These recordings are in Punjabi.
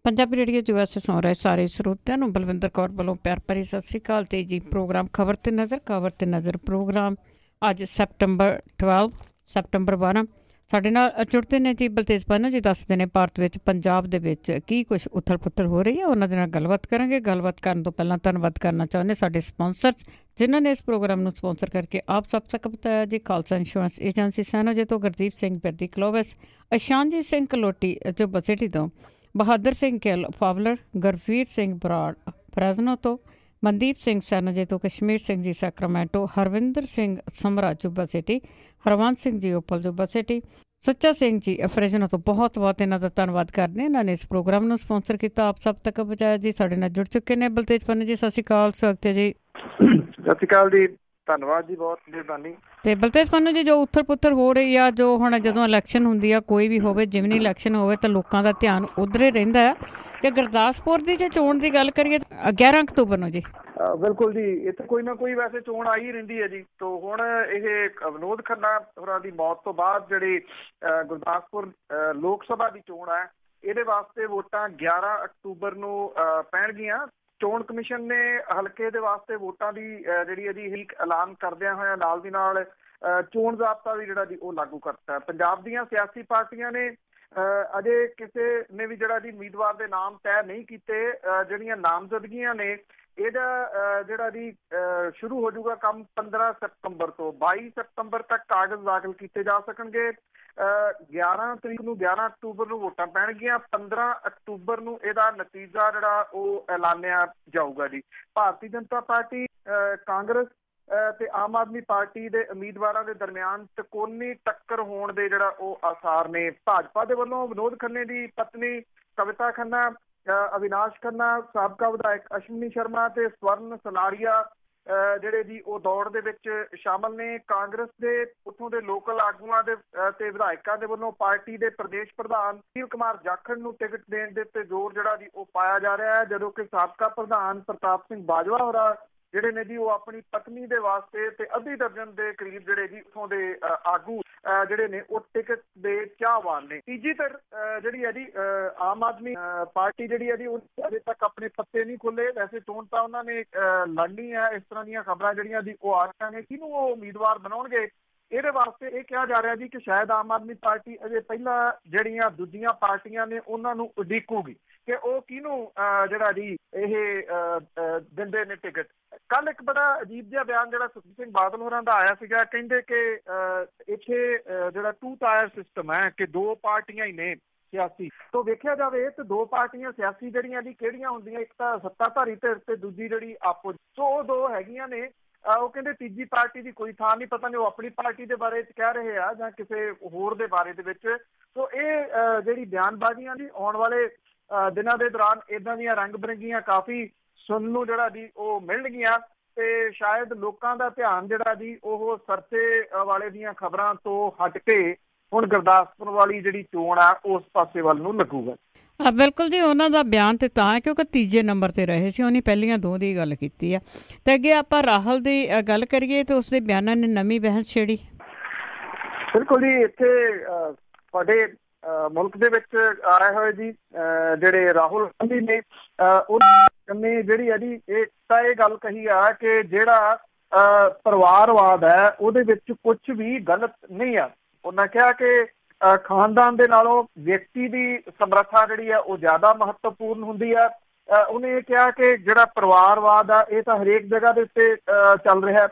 ਪੰਜਾਬੀ ਰੇਡੀਓ 'ਚ ਵੈਸੇ ਸੁਣ ਰਹੇ ਸਾਰੇ ਸਰੋਤਿਆਂ ਨੂੰ ਬਲਵਿੰਦਰ ਕੌਰ ਵੱਲੋਂ ਪਿਆਰ ਭਰੀ ਸਤਿ ਸ਼੍ਰੀ ਅਕਾਲ। ਤੇ ਜੀ ਪ੍ਰੋਗਰਾਮ ਖਬਰ ਤੇ ਨਜ਼ਰ ਪ੍ਰੋਗਰਾਮ ਅੱਜ ਸੈਪਟੰਬਰ 12 ਸਾਡੇ ਨਾਲ ਜੁੜਦੇ ਨੇ ਜੀ ਬਲਤੇਜ ਪਾਨਾ ਜੀ। ਦੱਸਦੇ ਨੇ ਭਾਰਤ ਵਿੱਚ ਪੰਜਾਬ ਦੇ ਵਿੱਚ ਕੀ ਕੁਛ ਉਥਲ ਪੁਥਲ ਹੋ ਰਹੀ ਹੈ, ਉਹਨਾਂ ਦੇ ਨਾਲ ਗੱਲਬਾਤ ਕਰਾਂਗੇ। ਗੱਲਬਾਤ ਕਰਨ ਤੋਂ ਪਹਿਲਾਂ ਧੰਨਵਾਦ ਕਰਨਾ ਚਾਹੁੰਦੇ ਸਾਡੇ ਸਪਾਂਸਰ ਜਿਨ੍ਹਾਂ ਨੇ ਇਸ ਪ੍ਰੋਗਰਾਮ ਨੂੰ ਸਪਾਂਸਰ ਕਰਕੇ ਆਪ ਸਭ ਤੱਕ ਬਤਾਇਆ ਜੀ। ਖਾਲਸਾ ਇੰਸ਼ੋਰੈਂਸ ਏਜੰਸੀ ਸੈਨੋਜੇ ਤੋਂ ਗੁਰਦੀਪ ਸਿੰਘ ਬਿਰਦੀ ਕਲੋਵਸ, ਅਸ਼ਾਨਜੀਤ ਸਿੰਘ ਕਲੋਟੀ ਜੋ ਬਸੇਟੀ ਤੋਂ, ਬਹਾਦਰ ਸਿੰਘ ਗਿੱਲ ਫਾਵਲਰ, ਗੁਰਵੀਰ ਸਿੰਘ ਬਰਾੜ ਫਰੈਜ਼ਨੋ ਤੋਂ, ਮਨਦੀਪ ਸਿੰਘ ਸੈਨੋਜੇ ਤੋਂ, ਕਸ਼ਮੀਰ ਸਿੰਘ ਜੀ ਸੈਕਰਾਮੈਂਟੋ, ਹਰਵਿੰਦਰ ਸਿੰਘ ਸਮਰਾ ਜੁੱਬਾ city, Harwant Singh ji opal ਜੁੱਬਾ city, Sucha Singh ji ਫਰੈਜ਼ਨੋ ਤੋਂ ਬਹੁਤ ਬਹੁਤ ਇਹਨਾਂ ਦਾ ਧੰਨਵਾਦ ਕਰਦੇ। ਇਹਨਾਂ ਨੇ ਇਸ ਪ੍ਰੋਗਰਾਮ ਨੂੰ ਸਪਾਂਸਰ ਕੀਤਾ, ਆਪ ਸਭ ਤੱਕ ਪਹੁੰਚਾਇਆ ਜੀ। ਸਾਡੇ ਨਾਲ ਜੁੜ ਚੁੱਕੇ ਨੇ ਬਲਤੇਜ ਪੰਨੂ ਜੀ। ਸਤਿ ਸ਼੍ਰੀ ਅਕਾਲ, ਸਵਾਗਤ ਹੈ ਜੀ। ਸਤਿ ਸ਼੍ਰੀ ਅਕਾਲ ਜੀ, ਧੰਨਵਾਦ ਜੀ, ਬਹੁਤ ਮਿਹਰਬਾਨੀ। ਤੇ ਬਲਤੇਜ ਪੰਨੂ ਜੀ, ਜੋ ਉੱਥਲ ਪੁੱਥਲ ਹੋ ਰਹੀ ਆ, ਜੋ ਹੁਣ ਜਦੋਂ ਇਲੈਕਸ਼ਨ ਹੁੰਦੀ ਆ, ਕੋਈ ਵੀ ਹੋਵੇ, ਜਿਮਨੀ ਇਲੈਕਸ਼ਨ ਹੋਵੇ ਤਾਂ ਲੋਕਾਂ ਦਾ ਧਿਆਨ ਉੱਧਰ ਹੀ ਰਹਿੰਦਾ ਆ। ਤੇ ਗੁਰਦਾਸਪੁਰ ਦੀ ਜੇ ਚੋਣ ਦੀ ਗੱਲ ਕਰੀਏ 11 ਅਕਤੂਬਰ ਨੂੰ ਜੀ। ਬਿਲਕੁਲ ਜੀ, ਇੱਥੇ ਕੋਈ ਨਾ ਕੋਈ ਵੈਸੇ ਚੋਣ ਆਈ ਰਹਿੰਦੀ ਹੈ ਜੀ। ਤੋਂ ਹੁਣ ਇਹ ਵਿਨੋਦ ਖੰਨਾ ਹੋਰਾਂ ਦੀ ਮੌਤ ਤੋਂ ਬਾਅਦ ਜਿਹੜੀ ਗੁਰਦਾਸਪੁਰ ਲੋਕ ਸਭਾ ਦੀ ਚੋਣ ਹੈ, ਇਹਦੇ ਵਾਸਤੇ ਵੋਟਾਂ 11 ਅਕਤੂਬਰ ਨੂੰ ਪੈਣਗੀਆਂ। ਚੋਣ ਕਮਿਸ਼ਨ ਨੇ ਹਲਕੇ ਦੇ ਵਾਸਤੇ ਵੋਟਾਂ ਦੀ ਜਿਹੜੀ ਇਹਦੀ ਐਲਾਨ ਕਰਦਿਆਂ ਹੋਇਆ ਨਾਲ ਦੀ ਨਾਲ ਚੋਣ ਜ਼ਾਬਤਾ ਵੀ ਜਿਹੜਾ ਜੀ ਉਹ ਲਾਗੂ ਕਰਤਾ। ਪੰਜਾਬ ਦੀਆਂ ਸਿਆਸੀ ਪਾਰਟੀਆਂ ਨੇ ਅਜੇ ਕਿਸੇ ਨੇ ਵੀ ਜਿਹੜਾ ਜੀ ਉਮੀਦਵਾਰ ਦੇ ਨਾਮ ਤੈਅ ਨਹੀਂ ਕੀਤੇ। ਜਿਹੜੀਆਂ ਨਾਮਜ਼ਦਗੀਆਂ ਨੇ ਇਹਦਾ ਜਿਹੜਾ ਜੀ ਸ਼ੁਰੂ ਹੋ ਜਾਊਗਾ ਕੰਮ 15 ਸਤੰਬਰ ਤੋਂ। 22 ਸਤੰਬਰ ਤੱਕ ਕਾਗਜ਼ ਦਾਖਲ ਕੀਤੇ ਜਾ ਸਕਣਗੇ। 11 ਤਰੀਕ ਨੂੰ 11 ਅਕਤੂਬਰ ਨੂੰ ਵੋਟਾਂ ਪੈਣਗੀਆਂ। 15 ਅਕਤੂਬਰ ਨੂੰ ਇਹਦਾ ਨਤੀਜਾ ਜਿਹੜਾ ਉਹ ਐਲਾਨਿਆ ਜਾਊਗਾ ਜੀ। ਭਾਰਤੀ ਜਨਤਾ ਪਾਰਟੀ, ਕਾਂਗਰਸ ਤੇ ਆਮ ਆਦਮੀ ਪਾਰਟੀ ਦੇ ਉਮੀਦਵਾਰਾਂ ਦੇ ਦਰਮਿਆਨ ਤਿਕੋਣੀ ਟੱਕਰ ਹੋਣ ਦੇ ਜਿਹੜਾ ਉਹ ਆਸਾਰ ਨੇ। ਭਾਜਪਾ ਦੇ ਵੱਲੋਂ ਵਿਨੋਦ ਖੰਨੇ ਦੀ ਪਤਨੀ ਕਵਿਤਾ ਖੰਨਾ, ਅਵਿਨਾਸ਼ ਖੰਨਾ, ਸਾਬਕਾ ਵਿਧਾਇਕ ਅਸ਼ਵਨੀ ਸ਼ਰਮਾ ਤੇ ਸਵਰਨ ਸਲਾਰੀਆ ਜਿਹੜੇ ਜੀ ਉਹ ਦੌੜ ਦੇ ਵਿੱਚ ਸ਼ਾਮਲ ਨੇ। ਕਾਂਗਰਸ ਦੇ ਉੱਥੋਂ ਦੇ ਲੋਕਲ ਆਗੂਆਂ ਦੇ ਤੇ ਵਿਧਾਇਕਾਂ ਦੇ ਵੱਲੋਂ ਪਾਰਟੀ ਦੇ ਪ੍ਰਦੇਸ਼ ਪ੍ਰਧਾਨ ਸੁਨੀਲ ਕੁਮਾਰ ਜਾਖੜ ਨੂੰ ਟਿਕਟ ਦੇਣ ਦੇ ਉੱਤੇ ਜ਼ੋਰ ਜਿਹੜਾ ਜੀ ਉਹ ਪਾਇਆ ਜਾ ਰਿਹਾ ਹੈ, ਜਦੋਂ ਕਿ ਸਾਬਕਾ ਪ੍ਰਧਾਨ ਪ੍ਰਤਾਪ ਸਿੰਘ ਬਾਜਵਾ ਹੋਰਾਂ ਜਿਹੜੇ ਨੇ ਜੀ ਉਹ ਆਪਣੀ ਪਤਨੀ ਦੇ ਵਾਸਤੇ ਤੇ ਅੱਧੀ ਦਰਜਨ ਦੇ ਕਰੀਬ ਜਿਹੜੇ ਜੀ ਉੱਥੋਂ ਦੇ ਆਗੂ ਜਿਹੜੇ ਨੇ ਉਹ ਟਿਕਟ ਦੇ ਚਾਹਵਾਨ ਨੇ। ਤੀਜੀ ਧਿਰ ਜਿਹੜੀ ਹੈ ਜੀ ਆਮ ਆਦਮੀ ਪਾਰਟੀ ਜਿਹੜੀ ਹੈ ਜੀ ਉਹ ਅਜੇ ਤੱਕ ਆਪਣੇ ਪੱਤੇ ਨਹੀਂ ਖੁੱਲੇ। ਵੈਸੇ ਚੋਣ ਤਾਂ ਉਹਨਾਂ ਨੇ ਲੜਨੀ ਹੈ। ਇਸ ਤਰ੍ਹਾਂ ਦੀਆਂ ਖਬਰਾਂ ਜਿਹੜੀਆਂ ਜੀ ਉਹ ਆ ਰਹੀਆਂ ਨੇ। ਕਿਹਨੂੰ ਉਹ ਉਮੀਦਵਾਰ ਬਣਾਉਣਗੇ, ਇਹਦੇ ਵਾਸਤੇ ਇਹ ਕਿਹਾ ਜਾ ਰਿਹਾ ਜੀ ਕਿ ਸ਼ਾਇਦ ਆਮ ਆਦਮੀ ਪਾਰਟੀ ਅਜੇ ਪਹਿਲਾਂ ਜਿਹੜੀਆਂ ਦੂਜੀਆਂ ਪਾਰਟੀਆਂ ਨੇ ਉਹਨਾਂ ਨੂੰ ਉਡੀਕੂਗੀ ਕਿ ਉਹ ਕਿਹਨੂੰ ਜਿਹੜਾ ਜੀ ਇਹ ਦਿੰਦੇ ਨੇ ਟਿਕਟ। ਕੱਲ ਇੱਕ ਬੜਾ ਅਜੀਬ ਜਿਹਾ ਬਿਆਨ ਜਿਹੜਾ ਸੁਖਬੀਰ ਸਿੰਘ ਬਾਦਲ ਹੋਰਾਂ ਦਾ ਆਇਆ ਸੀਗਾ। ਕਹਿੰਦੇ ਕਿ ਇੱਥੇ ਜਿਹੜਾ ਟੂ ਟਾਇਰ ਸਿਸਟਮ ਹੈ ਕਿ ਦੋ ਪਾਰਟੀਆਂ ਹੀ ਨੇ ਸਿਆਸੀ। ਤੋਂ ਵੇਖਿਆ ਜਾਵੇ ਤੇ ਦੋ ਪਾਰਟੀਆਂ ਸਿਆਸੀ ਜਿਹੜੀਆਂ ਜੀ ਕਿਹੜੀਆਂ ਹੁੰਦੀਆਂ, ਇੱਕ ਤਾਂ ਸੱਤਾਧਾਰੀ ਧਿਰ ਤੇ ਦੂਜੀ ਜਿਹੜੀ ਆਪੋ। ਸੋ ਉਹ ਦੋ ਹੈਗੀਆਂ ਨੇ। ਉਹ ਕਹਿੰਦੇ ਤੀਜੀ ਪਾਰਟੀ ਦੀ ਕੋਈ ਥਾਂ ਨਹੀਂ। ਪਤਾ ਨਹੀਂ ਉਹ ਆਪਣੀ ਪਾਰਟੀ ਦੇ ਬਾਰੇ ਕਹਿ ਰਹੇ ਆ ਜਾਂ ਕਿਸੇ ਹੋਰ ਦੇ ਬਾਰੇ ਦੇ ਵਿੱਚ। ਸੋ ਇਹ ਜਿਹੜੀ ਬਿਆਨਬਾਜ਼ੀਆਂ ਦੀ ਆਉਣ ਵਾਲੇ ਦਿਨਾਂ ਦੇ ਦੌਰਾਨ ਇਦਾਂ ਦੀਆਂ ਰੰਗ ਬਿਰੰਗੀਆਂ ਕਾਫੀ ਸੁਣਨ ਨੂੰ ਜਿਹੜਾ ਜੀ ਉਹ ਮਿਲਣਗੀਆਂ ਤੇ ਸ਼ਾਇਦ ਲੋਕਾਂ ਦਾ ਧਿਆਨ ਜਿਹੜਾ ਜੀ ਉਹ ਸਰਸੇ ਵਾਲੇ ਦੀਆਂ ਖਬਰਾਂ ਤੋਂ ਹਟ ਕੇ ਹੁਣ ਗੁਰਦਾਸਪੁਰ ਵਾਲੀ ਜਿਹੜੀ ਚੋਣ ਆ ਉਸ ਪਾਸੇ ਵੱਲ ਨੂੰ ਲੱਗੂਗਾ। ਬਿਲਕੁਲ ਜੀ, ਉਹਨਾਂ ਦਾ ਬਿਆਨ ਤੇ ਤਾਂ ਹੈ ਕਿਉਂਕਿ ਤੀਜੇ ਨੰਬਰ ਤੇ ਰਹੇ ਸੀ। ਉਹਨੇ ਪਹਿਲੀਆਂ ਦੋ ਦੀ ਗੱਲ ਕੀਤੀ ਆ। ਤੇ ਅੱਗੇ ਆਪਾਂ ਰਾਹੁਲ ਦੀ ਗੱਲ ਕਰੀਏ ਤੇ ਉਸਦੇ ਬਿਆਨਾਂ ਨੇ ਨਵੀਂ ਬਹਿਸ ਛੇੜੀ। ਬਿਲਕੁਲ ਜੀ, ਇੱਥੇ ਤੁਹਾਡੇ ਮੁਲਕ ਦੇ ਵਿੱਚ ਆਏ ਹੋਏ ਜੀ ਜਿਹੜੇ ਰਾਹੁਲ ਗਾਂਧੀ ਨੇ ਉਹਨੇ ਜਿਹੜੀ ਹੈ ਜੀ ਇਹ ਤਾਂ ਇਹ ਗੱਲ ਕਹੀ ਆ ਕਿ ਜਿਹੜਾ ਪਰਿਵਾਰਵਾਦ ਹੈ ਉਹਦੇ ਵਿੱਚ ਕੁਝ ਵੀ ਗਲਤ ਨਹੀਂ ਆ। ਉਹਨਾਂ ਕਿਹਾ ਕਿ ਖਾਨਦਾਨ ਦੇ ਨਾਲੋਂ ਵਿਅਕਤੀ ਦੀ ਸਮਰੱਥਾ ਜਿਹੜੀ ਆ ਉਹ ਜ਼ਿਆਦਾ ਮਹੱਤਵਪੂਰਨ ਹੁੰਦੀ ਆ। ਉਹਨੇ ਇਹ ਕਿਹਾ ਕਿ ਜਿਹੜਾ ਪਰਿਵਾਰਵਾਦ ਆ ਇਹ ਤਾਂ ਹਰੇਕ ਜਗ੍ਹਾ ਦੇ ਉੱਤੇ ਚੱਲ ਰਿਹਾ।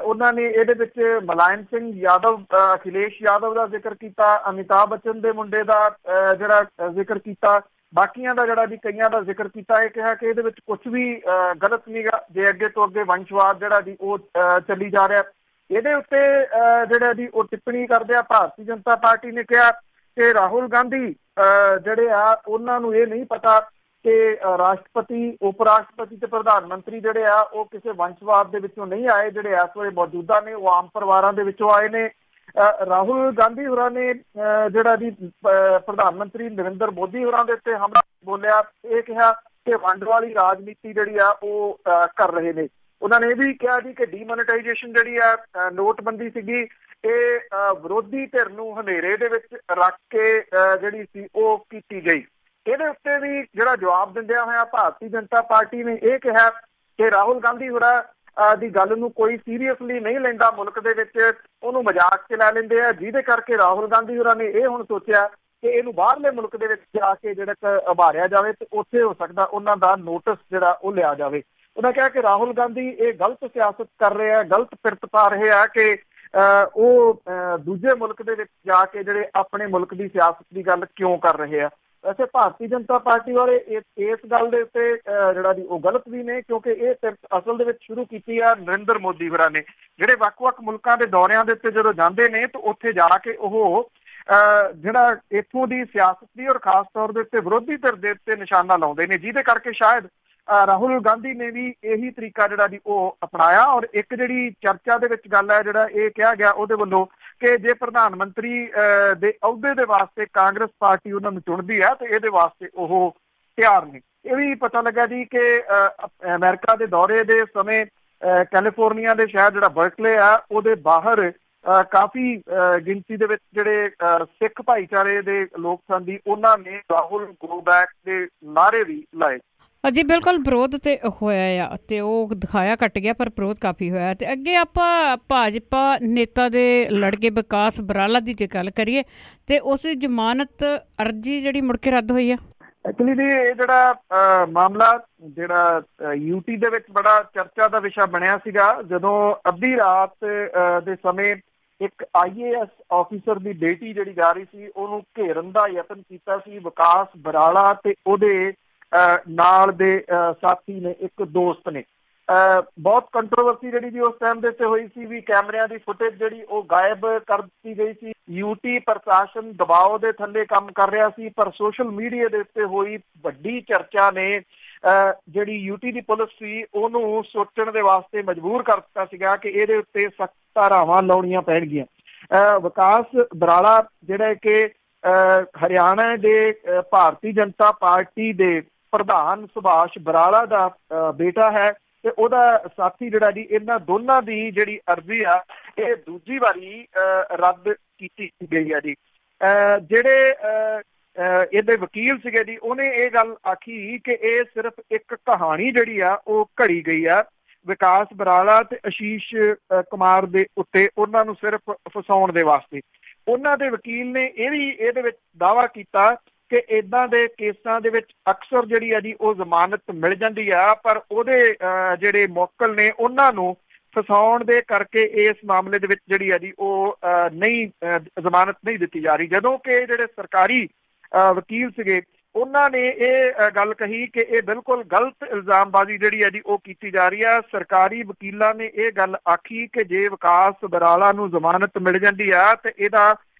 ਉਹਨਾਂ ਨੇ ਇਹਦੇ ਵਿੱਚ ਮੁਲਾਇਮ ਸਿੰਘ ਯਾਦਵ, ਅਖਿਲੇਸ਼ ਯਾਦਵ ਦਾ ਜ਼ਿਕਰ ਕੀਤਾ, ਅਮਿਤਾਭ ਬੱਚਨ ਦੇ ਮੁੰਡੇ ਦਾ ਜਿਹੜਾ ਜ਼ਿਕਰ ਕੀਤਾ, ਬਾਕੀਆਂ ਦਾ ਜਿਹੜਾ ਜੀ ਕਈਆਂ ਦਾ ਜ਼ਿਕਰ ਕੀਤਾ। ਇਹ ਕਿਹਾ ਕਿ ਇਹਦੇ ਵਿੱਚ ਕੁਝ ਵੀ ਗਲਤ ਨਹੀਂ ਗਾ ਜੇ ਅੱਗੇ ਤੋਂ ਅੱਗੇ ਵੰਸ਼ਵਾਦ ਜਿਹੜਾ ਜੀ ਉਹ ਚੱਲੀ ਜਾ ਰਿਹਾ। ਇਹਦੇ ਉੱਤੇ ਜਿਹੜਾ ਜੀ ਉਹ ਟਿੱਪਣੀ ਕਰਦੇ ਆ ਭਾਰਤੀ ਜਨਤਾ ਪਾਰਟੀ ਨੇ ਕਿਹਾ ਕਿ ਰਾਹੁਲ ਗਾਂਧੀ ਜਿਹੜੇ ਆ ਉਹਨਾਂ ਨੂੰ ਇਹ ਨਹੀਂ ਪਤਾ ਕਿ ਰਾਸ਼ਟਰਪਤੀ, ਉਪ ਰਾਸ਼ਟਰਪਤੀ ਤੇ ਪ੍ਰਧਾਨ ਮੰਤਰੀ ਜਿਹੜੇ ਆ ਉਹ ਕਿਸੇ ਵੰਸ਼ਵਾਦ ਦੇ ਵਿੱਚੋਂ ਨਹੀਂ ਆਏ। ਜਿਹੜੇ ਇਸ ਵੇਲੇ ਮੌਜੂਦਾ ਨੇ ਉਹ ਆਮ ਪਰਿਵਾਰਾਂ ਦੇ ਵਿੱਚੋਂ ਆਏ ਨੇ। ਰਾਹੁਲ ਗਾਂਧੀ ਹੋਰਾਂ ਨੇ ਜਿਹੜਾ ਜੀ ਪ੍ਰਧਾਨ ਮੰਤਰੀ ਨਰਿੰਦਰ ਮੋਦੀ ਹੋਰਾਂ ਦੇ ਉੱਤੇ ਹਮਲਾ ਬੋਲਿਆ। ਇਹ ਕਿਹਾ ਕਿ ਵੰਡ ਵਾਲੀ ਰਾਜਨੀਤੀ ਜਿਹੜੀ ਆ ਉਹ ਕਰ ਰਹੇ ਨੇ। ਉਹਨਾਂ ਨੇ ਇਹ ਵੀ ਕਿਹਾ ਜੀ ਕਿ ਡੀਮੋਨੇਟਾਈਜੇਸ਼ਨ ਜਿਹੜੀ ਆ ਨੋਟਬੰਦੀ ਸੀਗੀ ਇਹ ਵਿਰੋਧੀ ਧਿਰ ਨੂੰ ਹਨੇਰੇ ਦੇ ਵਿੱਚ ਰੱਖ ਕੇ ਜਿਹੜੀ ਸੀ ਉਹ ਕੀਤੀ ਗਈ। ਇਹਦੇ ਉੱਤੇ ਵੀ ਜਿਹੜਾ ਜਵਾਬ ਦਿੰਦਿਆਂ ਹੋਇਆ ਭਾਰਤੀ ਜਨਤਾ ਪਾਰਟੀ ਨੇ ਇਹ ਕਿਹਾ ਕਿ ਰਾਹੁਲ ਗਾਂਧੀ ਹੋਰਾਂ ਦੀ ਗੱਲ ਨੂੰ ਕੋਈ ਸੀਰੀਅਸਲੀ ਨਹੀਂ ਲੈਂਦਾ, ਮੁਲਕ ਦੇ ਵਿੱਚ ਉਹਨੂੰ ਮਜ਼ਾਕ 'ਚ ਲੈ ਲੈਂਦੇ ਆ, ਜਿਹਦੇ ਕਰਕੇ ਰਾਹੁਲ ਗਾਂਧੀ ਹੋਰਾਂ ਨੇ ਇਹ ਹੁਣ ਸੋਚਿਆ ਕਿ ਇਹਨੂੰ ਬਾਹਰਲੇ ਮੁਲਕ ਦੇ ਵਿੱਚ ਜਾ ਕੇ ਜਿਹੜਾ ਉਭਾਰਿਆ ਜਾਵੇ ਤੇ ਉੱਥੇ ਹੋ ਸਕਦਾ ਉਹਨਾਂ ਦਾ ਨੋਟਿਸ ਜਿਹੜਾ ਉਹ ਲਿਆ ਜਾਵੇ। ਉਹਨਾਂ ਕਿਹਾ ਕਿ ਰਾਹੁਲ ਗਾਂਧੀ ਇਹ ਗਲਤ ਸਿਆਸਤ ਕਰ ਰਹੇ ਆ, ਗਲਤ ਪਿਰਤ ਪਾ ਰਹੇ ਆ ਕਿ ਉਹ ਦੂਜੇ ਮੁਲਕ ਦੇ ਵਿੱਚ ਜਾ ਕੇ ਜਿਹੜੇ ਆਪਣੇ ਮੁਲਕ ਦੀ ਸਿਆਸਤ ਦੀ ਗੱਲ ਕਿਉਂ ਕਰ ਰਹੇ ਆ। ਵੈਸੇ ਭਾਰਤੀ ਜਨਤਾ ਪਾਰਟੀ ਵਾਲੇ ਇਸ ਗੱਲ ਦੇ ਉੱਤੇ ਜਿਹੜਾ ਦੀ ਉਹ ਗਲਤ ਵੀ ਨੇ, ਕਿਉਂਕਿ ਇਹ ਪਿਰਤ ਅਸਲ ਦੇ ਵਿੱਚ ਸ਼ੁਰੂ ਕੀਤੀ ਆ ਨਰਿੰਦਰ ਮੋਦੀ ਹੋਰਾਂ ਨੇ, ਜਿਹੜੇ ਵੱਖ-ਵੱਖ ਮੁਲਕਾਂ ਦੇ ਦੌਰਿਆਂ ਦੇ ਉੱਤੇ ਜਦੋਂ ਜਾਂਦੇ ਨੇ ਤਾਂ ਉੱਥੇ ਜਾ ਕੇ ਉਹ ਜਿਹੜਾ ਇੱਥੋਂ ਦੀ ਸਿਆਸਤ ਦੀ ਔਰ ਖਾਸ ਤੌਰ ਦੇ ਉੱਤੇ ਵਿਰੋਧੀ ਧਿਰ ਦੇ ਉੱਤੇ ਨਿਸ਼ਾਨਾ ਲਾਉਂਦੇ ਨੇ, ਜਿਹਦੇ ਕਰਕੇ ਸ਼ਾਇਦ ਰਾਹੁਲ ਗਾਂਧੀ ਨੇ ਵੀ ਇਹੀ ਤਰੀਕਾ ਜਿਹੜਾ ਦੀ ਉਹ ਅਪਣਾਇਆ। ਔਰ ਇੱਕ ਜਿਹੜੀ ਚਰਚਾ ਦੇ ਵਿੱਚ ਗੱਲ ਹੈ, ਜਿਹੜਾ ਇਹ ਕਿਹਾ ਗਿਆ ਉਹਦੇ ਵੱਲੋਂ ਕਿ ਜੇ ਪ੍ਰਧਾਨ ਮੰਤਰੀ ਦੇ ਅਹੁਦੇ ਦੇ ਵਾਸਤੇ ਕਾਂਗਰਸ ਪਾਰਟੀ ਉਹਨਾਂ ਨੂੰ ਚੁਣਦੀ ਹੈ ਤੇ ਇਹਦੇ ਵਾਸਤੇ ਉਹ ਤਿਆਰ ਨੇ। ਇਹ ਵੀ ਪਤਾ ਲੱਗਾ ਜੀ ਕਿ ਅਮਰੀਕਾ ਦੇ ਦੌਰੇ ਦੇ ਸਮੇਂ ਕੈਲੀਫੋਰਨੀਆ ਦੇ ਸ਼ਹਿਰ ਜਿਹੜਾ ਬਰਕਲੇ ਆ ਉਹਦੇ ਬਾਹਰ ਕਾਫੀ ਗਿਣਤੀ ਦੇ ਵਿੱਚ ਜਿਹੜੇ ਸਿੱਖ ਭਾਈਚਾਰੇ ਦੇ ਲੋਕ ਸਨ ਦੀ ਉਹਨਾਂ ਨੇ ਰਾਹੁਲ ਗੋ ਬੈਕ ਦੇ ਨਾਅਰੇ ਵੀ ਲਾਏ। ਜੀ ਬਿਲਕੁਲ, ਵਿਰੋਧ ਤੇ ਹੋਇਆ ਆ ਤੇ ਉਹ ਦਿਖਾਇਆ ਘੱਟ ਗਿਆ, ਪਰ ਵਿਰੋਧ ਕਾਫੀ ਹੋਇਆ। ਤੇ ਅੱਗੇ ਆਪਾਂ ਭਾਜਪਾ ਨੇਤਾ ਦੇ ਲੜਕੇ ਵਿਕਾਸ ਬਰਾਲਾ ਦੀ ਜੇ ਗੱਲ ਕਰੀਏ ਤੇ ਉਸ ਦੀ ਜ਼ਮਾਨਤ ਅਰਜੀ ਜਿਹੜੀ ਮੁੜ ਕੇ ਰੱਦ ਹੋਈ ਆ। ਐਕਚੁਅਲੀ ਜੀ ਇਹ ਜਿਹੜਾ ਮਾਮਲਾ ਜਿਹੜਾ ਯੂਟੀ ਦੇ ਵਿੱਚ ਬੜਾ ਚਰਚਾ ਦਾ ਵਿਸ਼ਾ ਬਣਿਆ ਸੀਗਾ, ਜਦੋਂ ਅੱਧੀ ਰਾਤ ਦੇ ਸਮੇਂ ਇੱਕ IAS ਆਫੀਸਰ ਦੀ ਬੇਟੀ ਜਿਹੜੀ ਜਾ ਰਹੀ ਸੀ ਉਹਨੂੰ ਘੇਰਨ ਦਾ ਯਤਨ ਕੀਤਾ ਸੀ ਵਿਕਾਸ ਬਰਾਲਾ ਤੇ ਉਹਦੇ ਨਾਲ ਦੇ ਸਾਥੀ ਨੇ, ਇੱਕ ਦੋਸਤ ਨੇ। ਬਹੁਤ ਕੰਟਰੋਵਰਸੀ ਜਿਹੜੀ ਜੀ ਉਸ ਟਾਈਮ ਦੇ ਉੱਤੇ ਹੋਈ ਸੀ ਵੀ ਕੈਮਰਿਆਂ ਦੀ ਫੁਟੇਜ ਜਿਹੜੀ ਉਹ ਗਾਇਬ ਕਰ ਦਿੱਤੀ ਗਈ ਸੀ। ਯੂਟੀ ਪ੍ਰਸ਼ਾਸਨ ਦਬਾਅ ਦੇ ਥੱਲੇ ਕੰਮ ਕਰ ਰਿਹਾ ਸੀ, ਪਰ ਸੋਸ਼ਲ ਮੀਡੀਆ ਦੇ ਉੱਤੇ ਹੋਈ ਵੱਡੀ ਚਰਚਾ ਨੇ ਜਿਹੜੀ ਯੂਟੀ ਦੀ ਪੁਲਿਸ ਸੀ ਉਹਨੂੰ ਸੋਚਣ ਦੇ ਵਾਸਤੇ ਮਜਬੂਰ ਕਰ ਦਿੱਤਾ ਸੀਗਾ ਕਿ ਇਹਦੇ ਉੱਤੇ ਸਖਤ ਧਾਰਾਵਾਂ ਲਾਉਣੀਆਂ ਪੈਣਗੀਆਂ। ਵਿਕਾਸ ਬਰਾਲਾ ਜਿਹੜਾ ਕਿ ਹਰਿਆਣਾ ਦੇ ਭਾਰਤੀ ਜਨਤਾ ਪਾਰਟੀ ਦੇ ਪ੍ਰਧਾਨ ਸੁਭਾਸ਼ ਬਰਾਲਾ ਦਾ ਬੇਟਾ ਹੈ ਤੇ ਉਹਦਾ ਸਾਥੀ ਜਿਹੜਾ ਜੀ, ਇਹਨਾਂ ਦੋਨਾਂ ਦੀ ਜਿਹੜੀ ਅਰਜ਼ੀ ਆ ਇਹ ਦੂਜੀ ਵਾਰੀ ਰੱਦ ਕੀਤੀ ਗਈ ਆ ਜੀ। ਜਿਹੜੇ ਇਹਦੇ ਵਕੀਲ ਸੀਗੇ ਜੀ ਉਹਨੇ ਇਹ ਗੱਲ ਆਖੀ ਕਿ ਇਹ ਸਿਰਫ ਇੱਕ ਕਹਾਣੀ ਜਿਹੜੀ ਆ ਉਹ ਘੜੀ ਗਈ ਆ ਵਿਕਾਸ ਬਰਾਲਾ ਤੇ ਆਸ਼ੀਸ਼ ਕੁਮਾਰ ਦੇ ਉੱਤੇ, ਉਹਨਾਂ ਨੂੰ ਸਿਰਫ ਫਸਾਉਣ ਦੇ ਵਾਸਤੇ। ਉਹਨਾਂ ਦੇ ਵਕੀਲ ਨੇ ਇਹ ਵੀ ਇਹਦੇ ਵਿੱਚ ਦਾਅਵਾ ਕੀਤਾ ਕਿ ਇਦਾਂ ਦੇ ਕੇਸਾਂ ਦੇ ਵਿੱਚ ਅਕਸਰ ਜਿਹੜੀ ਆ ਜੀ ਉਹ ਜ਼ਮਾਨਤ ਮਿਲ ਜਾਂਦੀ ਆ, ਪਰ ਉਹਦੇ ਜਿਹੜੇ ਮੁਵੱਕਲ ਨੇ ਉਹਨਾਂ ਨੂੰ ਫਸਾਉਣ ਦੇ ਕਰਕੇ ਇਸ ਮਾਮਲੇ ਦੇ ਵਿੱਚ ਜਿਹੜੀ ਆ ਜੀ ਉਹ ਨਹੀਂ ਜ਼ਮਾਨਤ ਨਹੀਂ ਦਿੱਤੀ ਜਾ ਰਹੀ। ਜਦੋਂ ਕਿ ਜਿਹੜੇ ਸਰਕਾਰੀ ਵਕੀਲ ਸੀਗੇ ਉਹਨਾਂ ਨੇ ਇਹ ਗੱਲ ਕਹੀ ਕਿ ਇਹ ਬਿਲਕੁਲ ਗਲਤ ਇਲਜ਼ਾਮਬਾਜ਼ੀ ਜਿਹੜੀ ਹੈ ਜੀ ਉਹ ਕੀਤੀ ਜਾ ਰਹੀ ਹੈ। ਸਰਕਾਰੀ ਵਕੀਲਾਂ ਨੇ ਇਹ ਗੱਲ ਆਖੀ ਕਿ ਜੇ ਵਿਕਾਸ ਬਰਾਲਾ ਨੂੰ ਜ਼ਮਾਨਤ ਮਿਲ ਜਾਂਦੀ ਆ ਤੇ ਇਹਦਾ